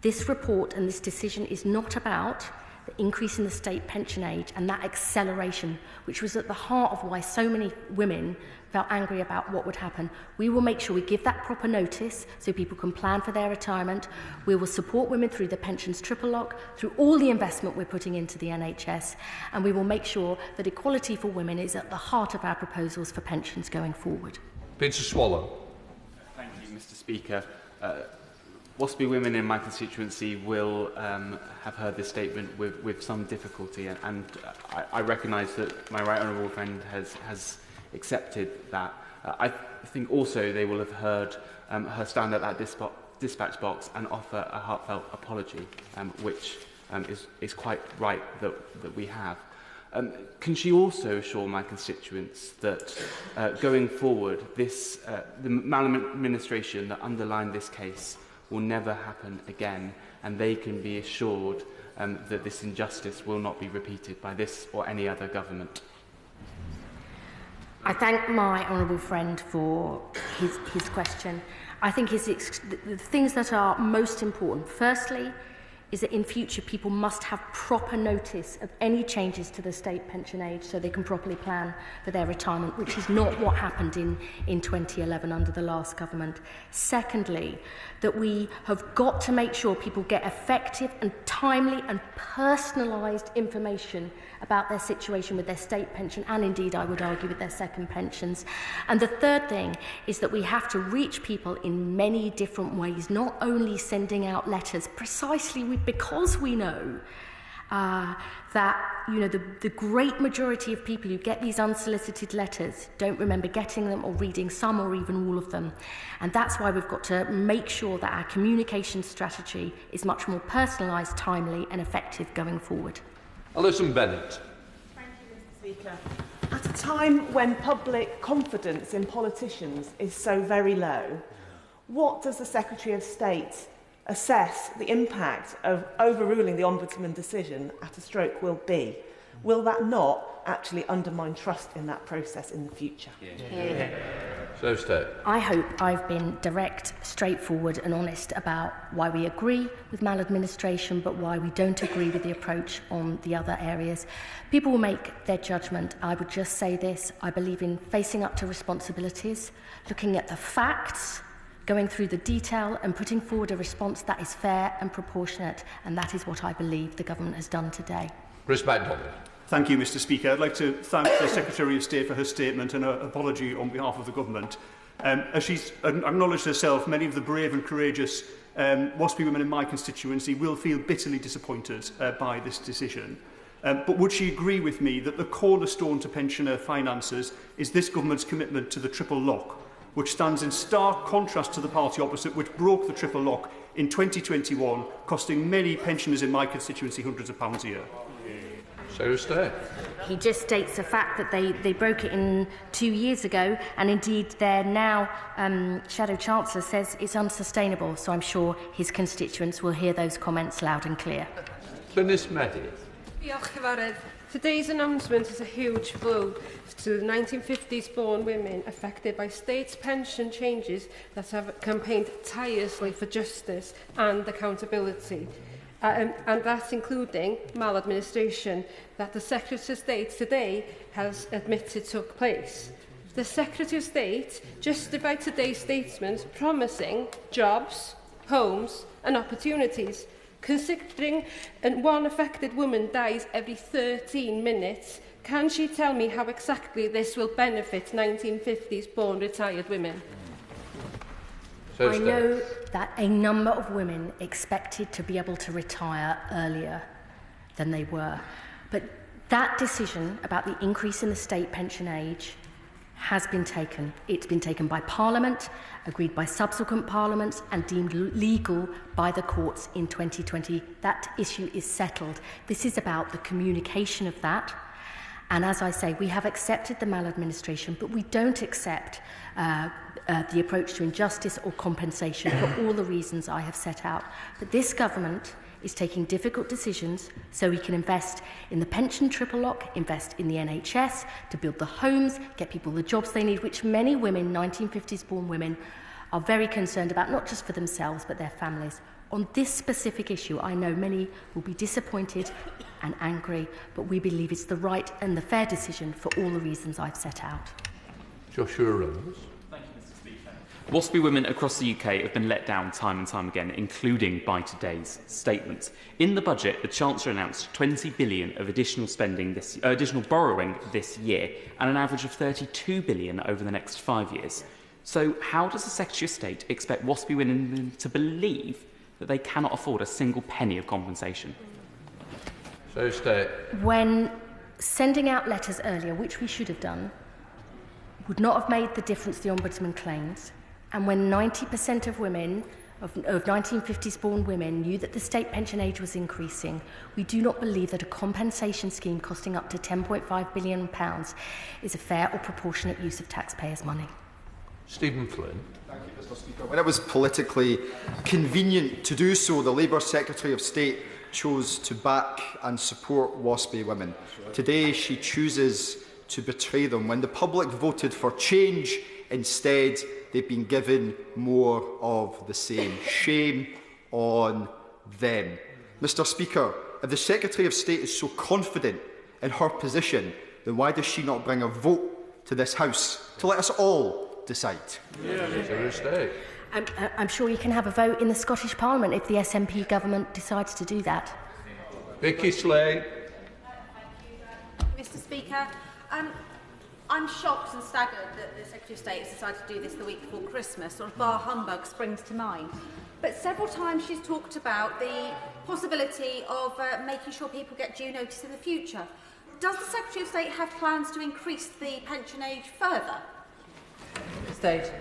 this report and this decision is not about the increase in the state pension age and that acceleration, which was at the heart of why so many women felt angry about what would happen. We will make sure we give that proper notice so people can plan for their retirement. We will support women through the pensions triple lock, through all the investment we're putting into the NHS, and we will make sure that equality for women is at the heart of our proposals for pensions going forward. Peter Swallow. Thank you, Mr. Speaker. WASPy women in my constituency will have heard this statement with some difficulty, and I recognise that my right honourable friend has accepted that. I think also they will have heard her stand at that dispatch box and offer a heartfelt apology, which is quite right that we have. Can she also assure my constituents that going forward, the maladministration that underlined this case will never happen again, and they can be assured that this injustice will not be repeated by this or any other government? I thank my honourable friend for his question. I think the things that are most important, firstly, is that in future people must have proper notice of any changes to the state pension age so they can properly plan for their retirement, which is not what happened in 2011 under the last government. Secondly, that we have got to make sure people get effective and timely and personalised information about their situation with their state pension and indeed, I would argue, with their second pensions. And the third thing is that we have to reach people in many different ways, not only sending out letters, precisely because we know that the great majority of people who get these unsolicited letters don't remember getting them or reading some or even all of them. And that's why we've got to make sure that our communication strategy is much more personalised, timely and effective going forward. Alison Bennett. Thank you, Mr. Speaker. At a time when public confidence in politicians is so very low, what does the Secretary of State assess the impact of overruling the Ombudsman decision at a stroke will be? Will that not actually undermine trust in that process in the future? So stay. I hope I've been direct, straightforward and honest about why we agree with maladministration but why we don't agree with the approach on the other areas. People will make their judgment. I would just say this: I believe in facing up to responsibilities, looking at the facts, going through the detail and putting forward a response that is fair and proportionate, and that is what I believe the government has done today. Chris MacDonald. Thank you, Mr. Speaker. I'd like to thank the Secretary of State for her statement and her apology on behalf of the government. As she's acknowledged herself, many of the brave and courageous WASPI women in my constituency will feel bitterly disappointed by this decision. But would she agree with me that the cornerstone to pensioner finances is this government's commitment to the triple lock, which stands in stark contrast to the party opposite, which broke the triple lock in 2021, costing many pensioners in my constituency hundreds of pounds a year? So stay. He just states the fact that they broke it in 2 years ago, and indeed their now Shadow Chancellor says it's unsustainable, so I'm sure his constituents will hear those comments loud and clear. Glynis Meddy. Diolch, Cyfarwydd. Today's announcement is a huge blow to the 1950s born women affected by state pension changes that have campaigned tirelessly for justice and accountability. And that's including maladministration that the Secretary of State today has admitted took place. The Secretary of State justified today's statement promising jobs, homes and opportunities. Considering one affected woman dies every 13 minutes, can she tell me how exactly this will benefit 1950s born retired women? I know that a number of women expected to be able to retire earlier than they were. But that decision about the increase in the state pension age has been taken. It's been taken by Parliament, agreed by subsequent Parliaments and deemed legal by the courts in 2020. That issue is settled. This is about the communication of that. And as I say, we have accepted the maladministration, but we don't accept the approach to injustice or compensation for all the reasons I have set out. But this government is taking difficult decisions so we can invest in the pension triple lock, invest in the NHS, to build the homes, get people the jobs they need, which many women, 1950s born women, are very concerned about, not just for themselves but their families. On this specific issue, I know many will be disappointed and angry, but we believe it's the right and the fair decision for all the reasons I've set out. Joshua Rose. WASPI women across the UK have been let down time and time again, including by today's statement. In the budget, the Chancellor announced 20 billion of additional borrowing this year, and an average of 32 billion over the next 5 years. So, how does the Secretary of State expect WASPI women to believe that they cannot afford a single penny of compensation? So stay. When sending out letters earlier, which we should have done, would not have made the difference the Ombudsman claims, and when 90% of women, of 1950s born women, knew that the state pension age was increasing, we do not believe that a compensation scheme costing up to £10.5 billion is a fair or proportionate use of taxpayers' money. Stephen Flynn. Thank you, Mr. Speaker. When it was politically convenient to do so, the Labour Secretary of State chose to back and support WASPI women. Today, she chooses to betray them. When the public voted for change, instead, they've been given more of the same. Shame on them. Mr Speaker, if the Secretary of State is so confident in her position, then why does she not bring a vote to this House to let us all decide? I'm sure you can have a vote in the Scottish Parliament if the SNP government decides to do that. Vicky Slade. Mr Speaker, I'm shocked and staggered that the Secretary of State has decided to do this the week before Christmas. Sort of bar humbug springs to mind. But several times she's talked about the possibility of making sure people get due notice in the future. Does the Secretary of State have plans to increase the pension age further? State.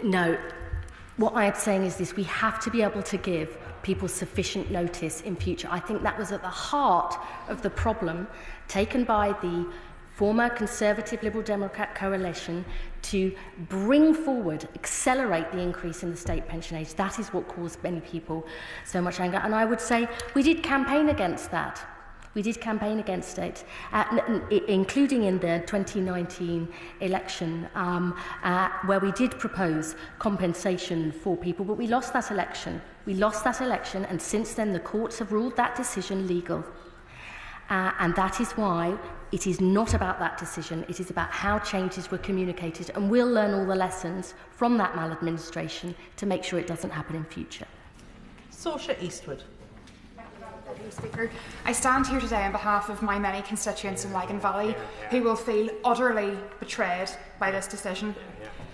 No. What I am saying is this: we have to be able to give people sufficient notice in future. I think that was at the heart of the problem taken by the former Conservative Liberal Democrat coalition to bring forward, accelerate the increase in the state pension age. That is what caused many people so much anger. And I would say we did campaign against that. We did campaign against it, including in the 2019 election, where we did propose compensation for people, but we lost that election. We lost that election, and since then the courts have ruled that decision legal. And that is why it is not about that decision, it is about how changes were communicated, and we'll learn all the lessons from that maladministration to make sure it doesn't happen in future. Saoirse Eastwood. Speaker. I stand here today on behalf of my many constituents in Lagan Valley who will feel utterly betrayed by this decision.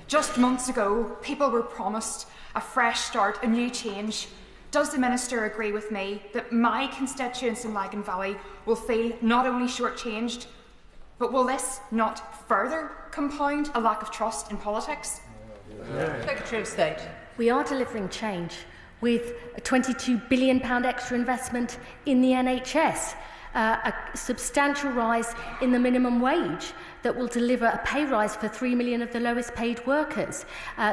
Just months ago, people were promised a fresh start, a new change. Does the Minister agree with me that my constituents in Lagan Valley will feel not only shortchanged, but will this not further compound a lack of trust in politics? Secretary of State. We are delivering change with a £22 billion extra investment in the NHS, a substantial rise in the minimum wage that will deliver a pay rise for 3 million of the lowest paid workers,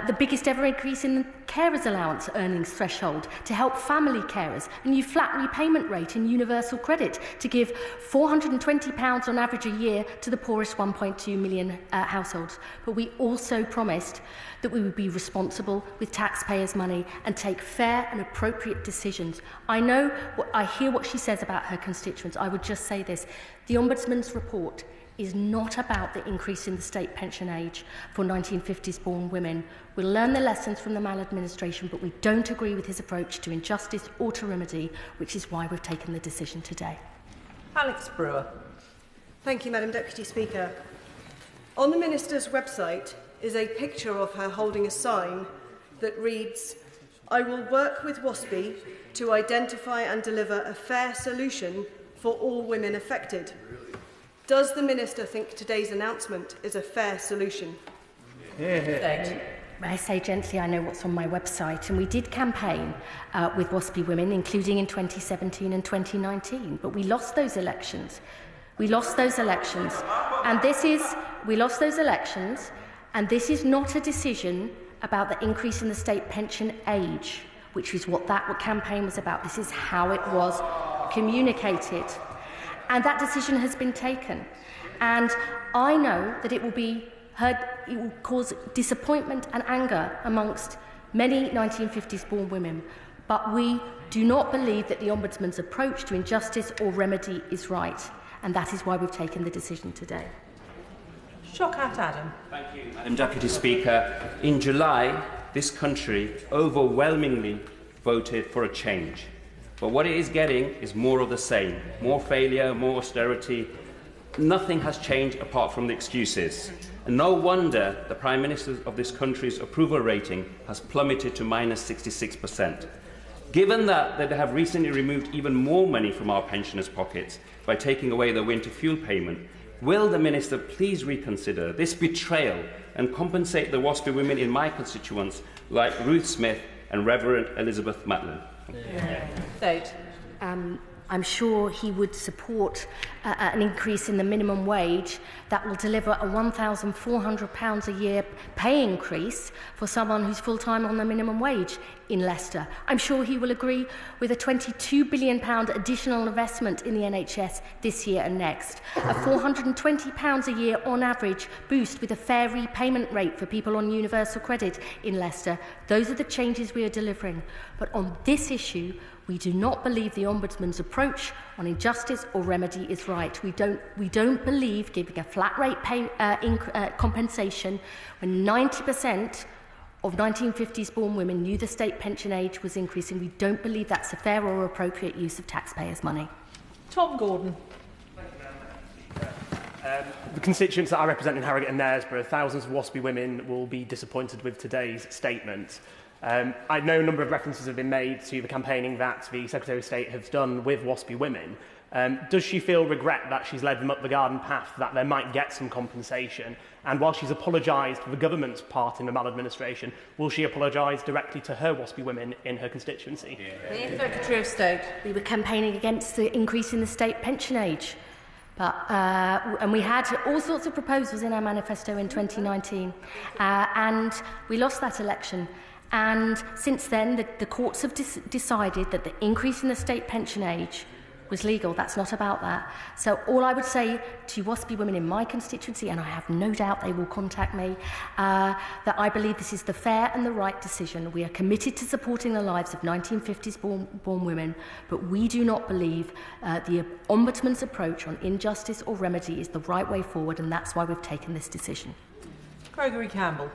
the biggest ever increase in the carers allowance earnings threshold to help family carers, a new flat repayment rate in universal credit to give £420 on average a year to the poorest 1.2 million households. But we also promised that we would be responsible with taxpayers' money and take fair and appropriate decisions. I hear what she says about her constituents. I would just say this: the Ombudsman's report is not about the increase in the state pension age for 1950s born women. We'll learn the lessons from the maladministration, but we don't agree with his approach to injustice or to remedy, which is why we've taken the decision today. Alex Brewer. Thank you, Madam Deputy Speaker. On the Minister's website is a picture of her holding a sign that reads, "I will work with WASPI to identify and deliver a fair solution for all women affected." Does the Minister think today's announcement is a fair solution? I say gently, I know what's on my website, and we did campaign with WASPI women, including in 2017 and 2019, but we lost those elections. We lost those elections, and this is not a decision about the increase in the state pension age, which is what that campaign was about. This is how it was communicated. And that decision has been taken. And I know that it will be heard, it will cause disappointment and anger amongst many 1950s born women. But we do not believe that the Ombudsman's approach to injustice or remedy is right. And that is why we've taken the decision today. Shawkat Adam. Thank you, Madam Deputy Speaker. In July, this country overwhelmingly voted for a change. But what it is getting is more of the same. More failure, more austerity. Nothing has changed apart from the excuses. And no wonder the Prime Minister of this country's approval rating has plummeted to minus 66%. Given that they have recently removed even more money from our pensioners' pockets by taking away the winter fuel payment, will the Minister please reconsider this betrayal and compensate the WASPI women in my constituents like Ruth Smith and Reverend Elizabeth Matlin? I'm sure he would support an increase in the minimum wage that will deliver a £1,400 a year pay increase for someone who's full-time on the minimum wage in Leicester. I'm sure he will agree with a £22 billion additional investment in the NHS this year and next, a £420 a year on average boost with a fair repayment rate for people on universal credit in Leicester. Those are the changes we are delivering. But on this issue, We do not believe the Ombudsman's approach on injustice or remedy is right. We don't believe giving a flat rate compensation when 90% of 1950s born women knew the state pension age was increasing. We don't believe that's a fair or appropriate use of taxpayers' money. Tom Gordon. The constituents that I represent in Harrogate and Knaresborough, thousands of WASPy women will be disappointed with today's statement. I know a number of references have been made to the campaigning that the Secretary of State has done with WASPy women. Does she feel regret that she's led them up the garden path, that they might get some compensation? And while she's apologised for the government's part in the maladministration, will she apologise directly to her WASPy women in her constituency? The Secretary of State. We were campaigning against the increase in the state pension age. And we had all sorts of proposals in our manifesto in 2019, and we lost that election. And since then, the courts have decided that the increase in the state pension age was legal. That's not about that. So all I would say to WASPy women in my constituency, and I have no doubt they will contact me, that I believe this is the fair and the right decision. We are committed to supporting the lives of 1950s born women, but we do not believe the Ombudsman's approach on injustice or remedy is the right way forward, and that's why we've taken this decision. Gregory Campbell.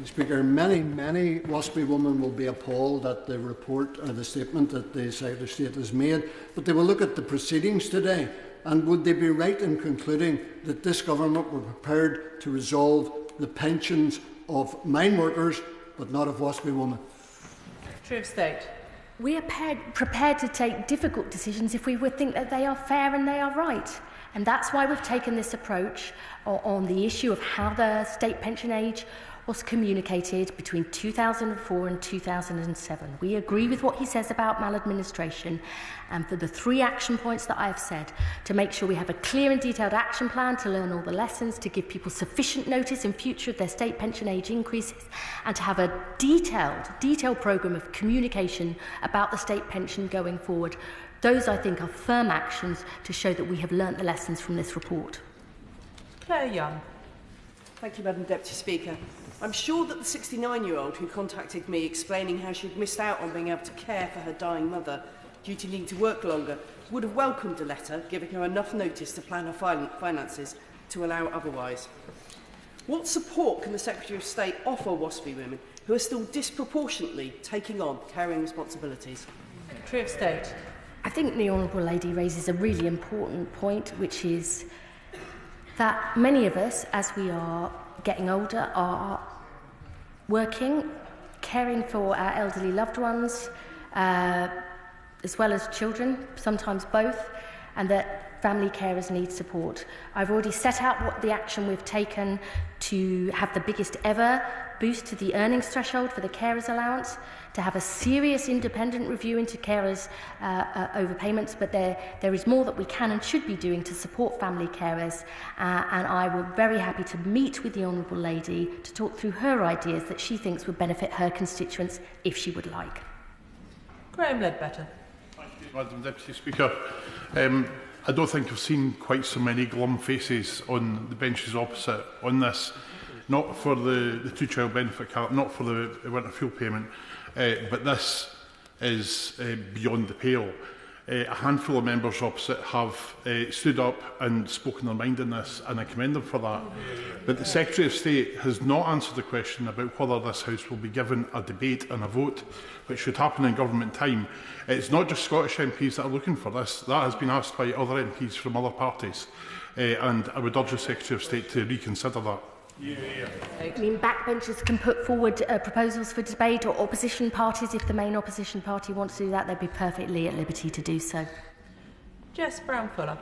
Mr. Speaker, many WASPy women will be appalled at the report or the statement that the Secretary of State has made, but they will look at the proceedings today, and would they be right in concluding that this government were prepared to resolve the pensions of mine workers but not of WASPy women? Secretary of State. We are prepared to take difficult decisions if we would think that they are fair and they are right. And that's why we've taken this approach on the issue of how the state pension age was communicated between 2004 and 2007. We agree with what he says about maladministration, and for the 3 action points that I've said, to make sure we have a clear and detailed action plan to learn all the lessons, to give people sufficient notice in future of their state pension age increases, and to have a detailed programme of communication about the state pension going forward. Those, I think, are firm actions to show that we have learnt the lessons from this report. Claire Young. Thank you, Madam Deputy Speaker. I'm sure that the 69-year-old who contacted me explaining how she'd missed out on being able to care for her dying mother due to needing to work longer would have welcomed a letter giving her enough notice to plan her finances to allow otherwise. What support can the Secretary of State offer WASPy women who are still disproportionately taking on caring responsibilities? Secretary of State. I think the Honourable Lady raises a really important point, which is that many of us, as we are getting older, are working, caring for our elderly loved ones, as well as children, sometimes both, and that family carers need support. I've already set out what the action we've taken to have the biggest ever boost to the earnings threshold for the carers allowance, to have a serious independent review into carers overpayments, but there is more that we can and should be doing to support family carers, and I will be very happy to meet with the Honourable Lady to talk through her ideas that she thinks would benefit her constituents if she would like. Graham Ledbetter. Thank you, Madam Deputy Speaker. I don't think I've seen quite so many glum faces on the benches opposite on this, not for the two-child benefit cap, not for the winter fuel payment, but this is beyond the pale. A handful of members opposite have stood up and spoken their mind on this, and I commend them for that. But the Secretary of State has not answered the question about whether this House will be given a debate and a vote, which should happen in government time. It's not just Scottish MPs that are looking for this. That has been asked by other MPs from other parties, and I would urge the Secretary of State to reconsider that. I mean, backbenchers can put forward proposals for debate, or opposition parties, if the main opposition party wants to do that, they'd be perfectly at liberty to do so. Jess Brown-Fuller.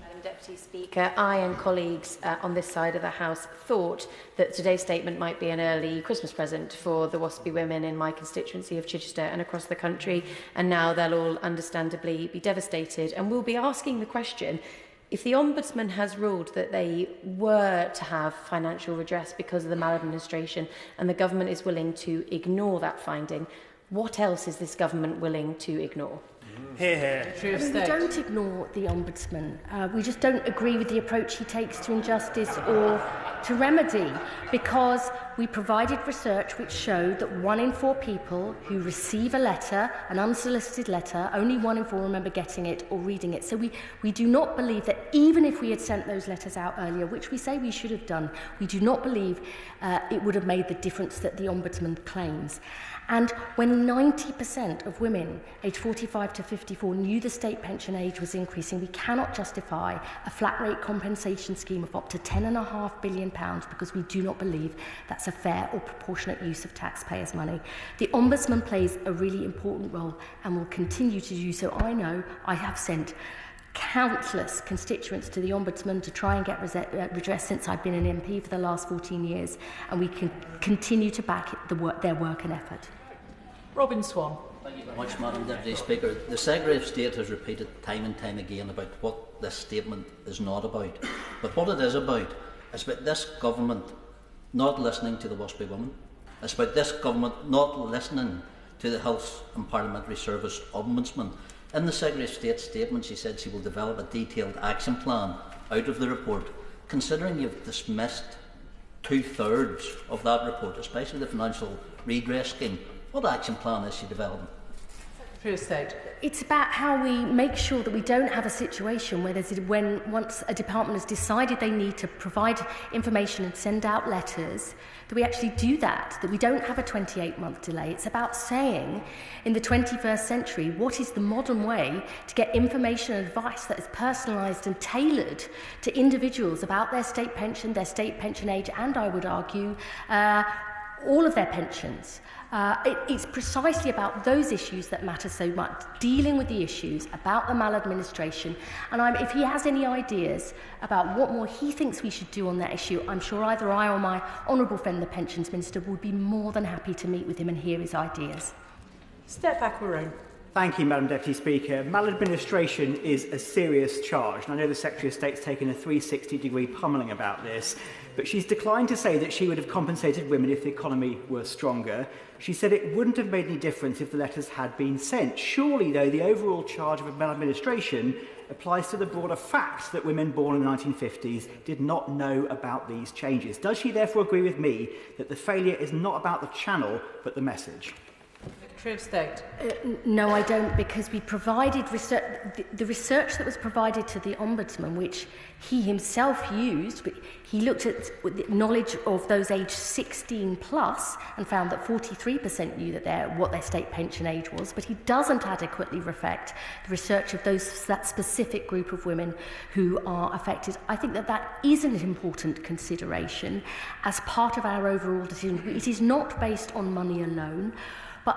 Madam Deputy Speaker, I and colleagues on this side of the House thought that today's statement might be an early Christmas present for the WASPy women in my constituency of Chichester and across the country, and now they'll all understandably be devastated, and we'll be asking the question: if the Ombudsman has ruled that they were to have financial redress because of the maladministration, and the government is willing to ignore that finding, what else is this government willing to ignore? Hear, hear. We don't ignore the Ombudsman. We just don't agree with the approach he takes to injustice or to remedy, because we provided research which showed that 1 in 4 people who receive a letter, an unsolicited letter, only 1 in 4 remember getting it or reading it. So we do not believe that even if we had sent those letters out earlier, which we say we should have done, we do not believe it would have made the difference that the Ombudsman claims. And when 90% of women aged 45 to 54 knew the state pension age was increasing, we cannot justify a flat rate compensation scheme of up to £10.5 billion because we do not believe that's a fair or proportionate use of taxpayers' money. The Ombudsman plays a really important role and will continue to do so. I know I have sent countless constituents to the Ombudsman to try and get redress since I've been an MP for the last 14 years, and we can continue to back their work and effort. Robin Swan. Thank you very much, Madam Deputy Speaker. The Secretary of State has repeated time and time again about what this statement is not about. But what it is about this government not listening to the WSPI women. It's about this government not listening to the Health and Parliamentary Service Ombudsman. In the Secretary of State's statement, she said she will develop a detailed action plan out of the report. Considering you've dismissed 2/3 of that report, especially the financial redress scheme, what action plan is she developing? Secretary of State. It's about how we make sure that we don't have a situation where once a department has decided they need to provide information and send out letters, that we actually do that we don't have a 28-month delay. It's about saying, in the 21st century, what is the modern way to get information and advice that is personalised and tailored to individuals about their state pension age, and I would argue, all of their pensions. It's precisely about those issues that matter so much, dealing with the issues about the maladministration. And if he has any ideas about what more he thinks we should do on that issue, I'm sure either I or my honourable friend, the Pensions Minister, would be more than happy to meet with him and hear his ideas. Step back, Maroon. Thank you, Madam Deputy Speaker. Maladministration is a serious charge, and I know the Secretary of State's taken a 360-degree pummelling about this, but she's declined to say that she would have compensated women if the economy were stronger. She said it wouldn't have made any difference if the letters had been sent. Surely, though, the overall charge of maladministration applies to the broader fact that women born in the 1950s did not know about these changes. Does she therefore agree with me that the failure is not about the channel, but the message? Secretary of State. No, I don't, because we provided research, the research that was provided to the Ombudsman, which he himself used, but he looked at the knowledge of those aged 16 plus and found that 43% knew what their state pension age was, but he doesn't adequately reflect the research of that specific group of women who are affected. I think that is an important consideration as part of our overall decision. It is not based on money alone. But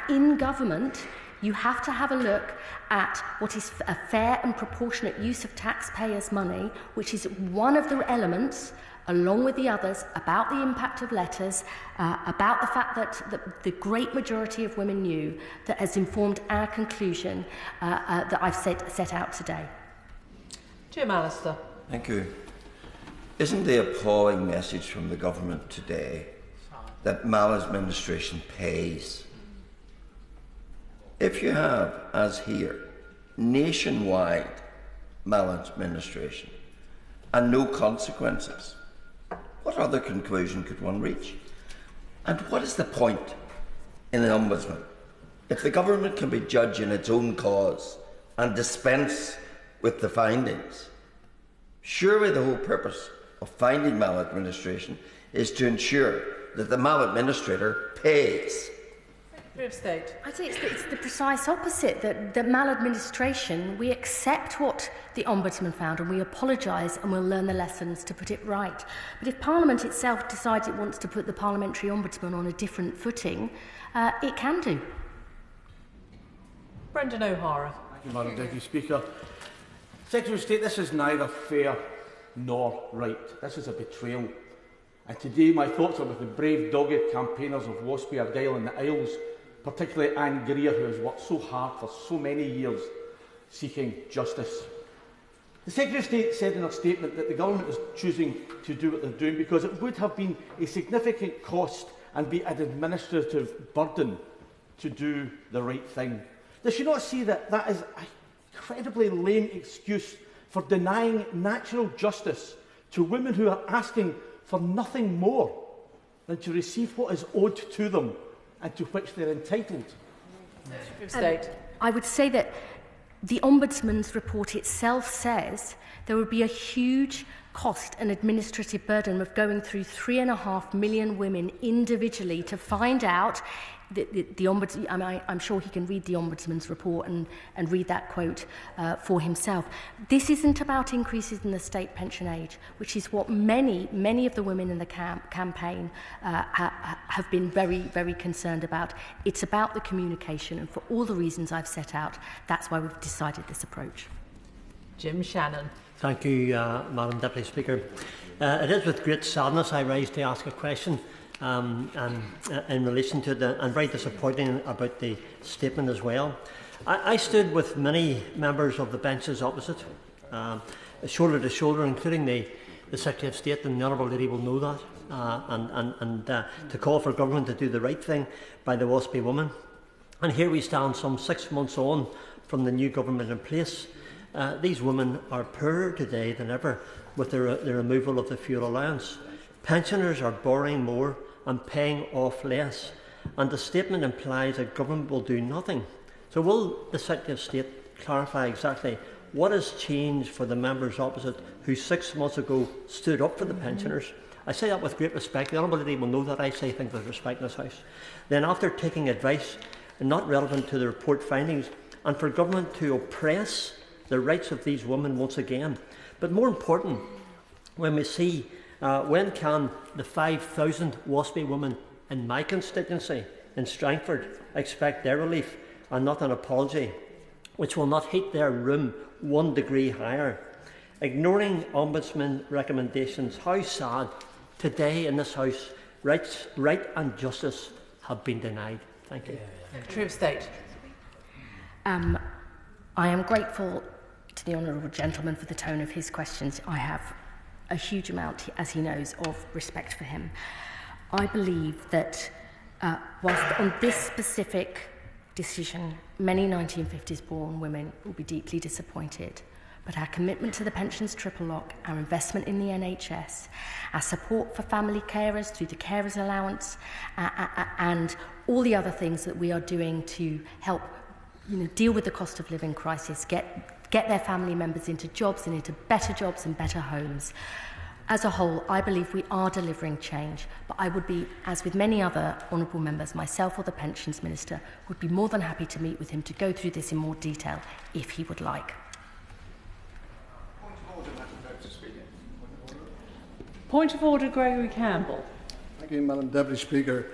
in government, you have to have a look at what is a fair and proportionate use of taxpayers' money, which is one of the elements, along with the others, about the impact of letters, about the fact that the great majority of women knew, that has informed our conclusion that I've set out today. Jim Allister. Thank you. Isn't the appalling message from the government today that maladministration pays? If you have, as here, nationwide maladministration and no consequences, what other conclusion could one reach? And what is the point in an ombudsman? If the government can be judge in its own cause and dispense with the findings, surely the whole purpose of finding maladministration is to ensure that the maladministrator pays. Secretary of State. I think it's the precise opposite, that maladministration, we accept what the Ombudsman found and we apologise and we'll learn the lessons to put it right. But if Parliament itself decides it wants to put the Parliamentary Ombudsman on a different footing, it can do. Brendan O'Hara. Thank you, Madam Deputy Speaker. Secretary of State, this is neither fair nor right. This is a betrayal. And today my thoughts are with the brave, dogged campaigners of WSPI, Argyll and the Isles, particularly Anne Greer, who has worked so hard for so many years seeking justice. The Secretary of State said in her statement that the government is choosing to do what they're doing because it would have been a significant cost and be an administrative burden to do the right thing. Does she not see that that is an incredibly lame excuse for denying natural justice to women who are asking for nothing more than to receive what is owed to them and to which they're entitled. I would say that the Ombudsman's report itself says there would be a huge cost and administrative burden of going through 3.5 million women individually to find out the Ombudsman. I'm sure he can read the Ombudsman's report and read that quote for himself. This isn't about increases in the state pension age, which is what many of the women in the campaign have been very, very concerned about. It's about the communication, and for all the reasons I've set out, that's why we've decided this approach. Jim Shannon. Thank you, Madam Deputy Speaker. It is with great sadness I rise to ask a question in relation to it, and very disappointing about the statement as well. I stood with many members of the benches opposite, shoulder to shoulder, including the Secretary of State, and the Honourable Lady will know that, and to call for government to do the right thing by the WASPI woman. And here we stand some 6 months on from the new government in place. These women are poorer today than ever with the removal of the fuel allowance. Pensioners are borrowing more and paying off less, and the statement implies that government will do nothing. So will the Secretary of State clarify exactly what has changed for the members opposite who 6 months ago stood up for the pensioners? I say that with great respect. The Honourable Lady will know that I say things with respect in this House. Then, after taking advice not relevant to the report findings, and for government to oppress the rights of these women once again. But more important, when we see when can the 5,000 WASPI women in my constituency in Strangford expect their relief and not an apology, which will not heat their room 1 degree higher? Ignoring Ombudsman recommendations, how sad today in this House right and justice have been denied. Thank you. Secretary of State. I am grateful to the honourable gentleman for the tone of his questions. I have a huge amount, as he knows, of respect for him. I believe that whilst on this specific decision, many 1950s-born women will be deeply disappointed, but our commitment to the pensions triple lock, our investment in the NHS, our support for family carers through the carers allowance, and all the other things that we are doing to help deal with the cost of living crisis, get their family members into jobs and into better jobs and better homes. As a whole, I believe we are delivering change, but I would be, as with many other honourable members, myself or the Pensions Minister, would be more than happy to meet with him to go through this in more detail if he would like. Point of order, Gregory Campbell. Thank you, Madam Deputy Speaker.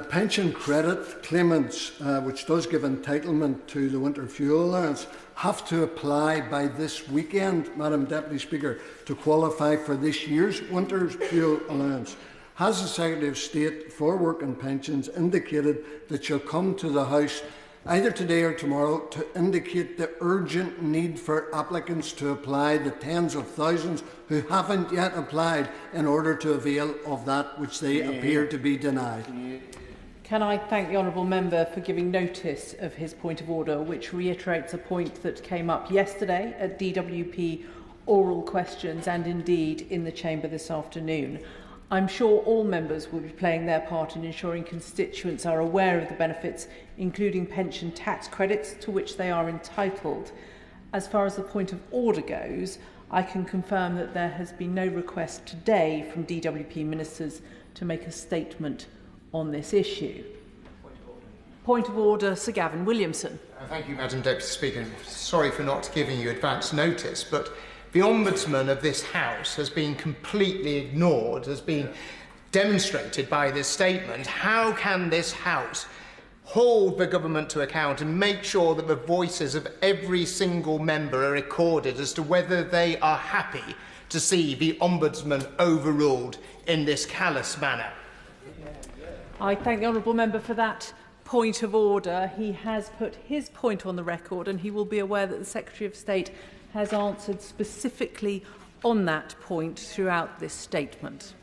Pension credit claimants, which does give entitlement to the winter fuel allowance, have to apply by this weekend, Madam Deputy Speaker, to qualify for this year's winter fuel allowance. Has the Secretary of State for Work and Pensions indicated that she'll come to the House either today or tomorrow to indicate the urgent need for applicants to apply, the tens of thousands who haven't yet applied, in order to avail of that which they appear to be denied? Can I thank the honourable member for giving notice of his point of order, which reiterates a point that came up yesterday at DWP oral questions and indeed in the chamber this afternoon. I'm sure all members will be playing their part in ensuring constituents are aware of the benefits, including pension tax credits, to which they are entitled. As far as the point of order goes, I can confirm that there has been no request today from DWP ministers to make a statement on this issue. Point of order, Sir Gavin Williamson. Thank you, Madam Deputy Speaker. Sorry for not giving you advance notice, but the Ombudsman of this House has been completely ignored, has been demonstrated by this statement. How can this House hold the government to account and make sure that the voices of every single member are recorded as to whether they are happy to see the Ombudsman overruled in this callous manner? I thank the honourable member for that point of order. He has put his point on the record, and he will be aware that the Secretary of State has answered specifically on that point throughout this statement.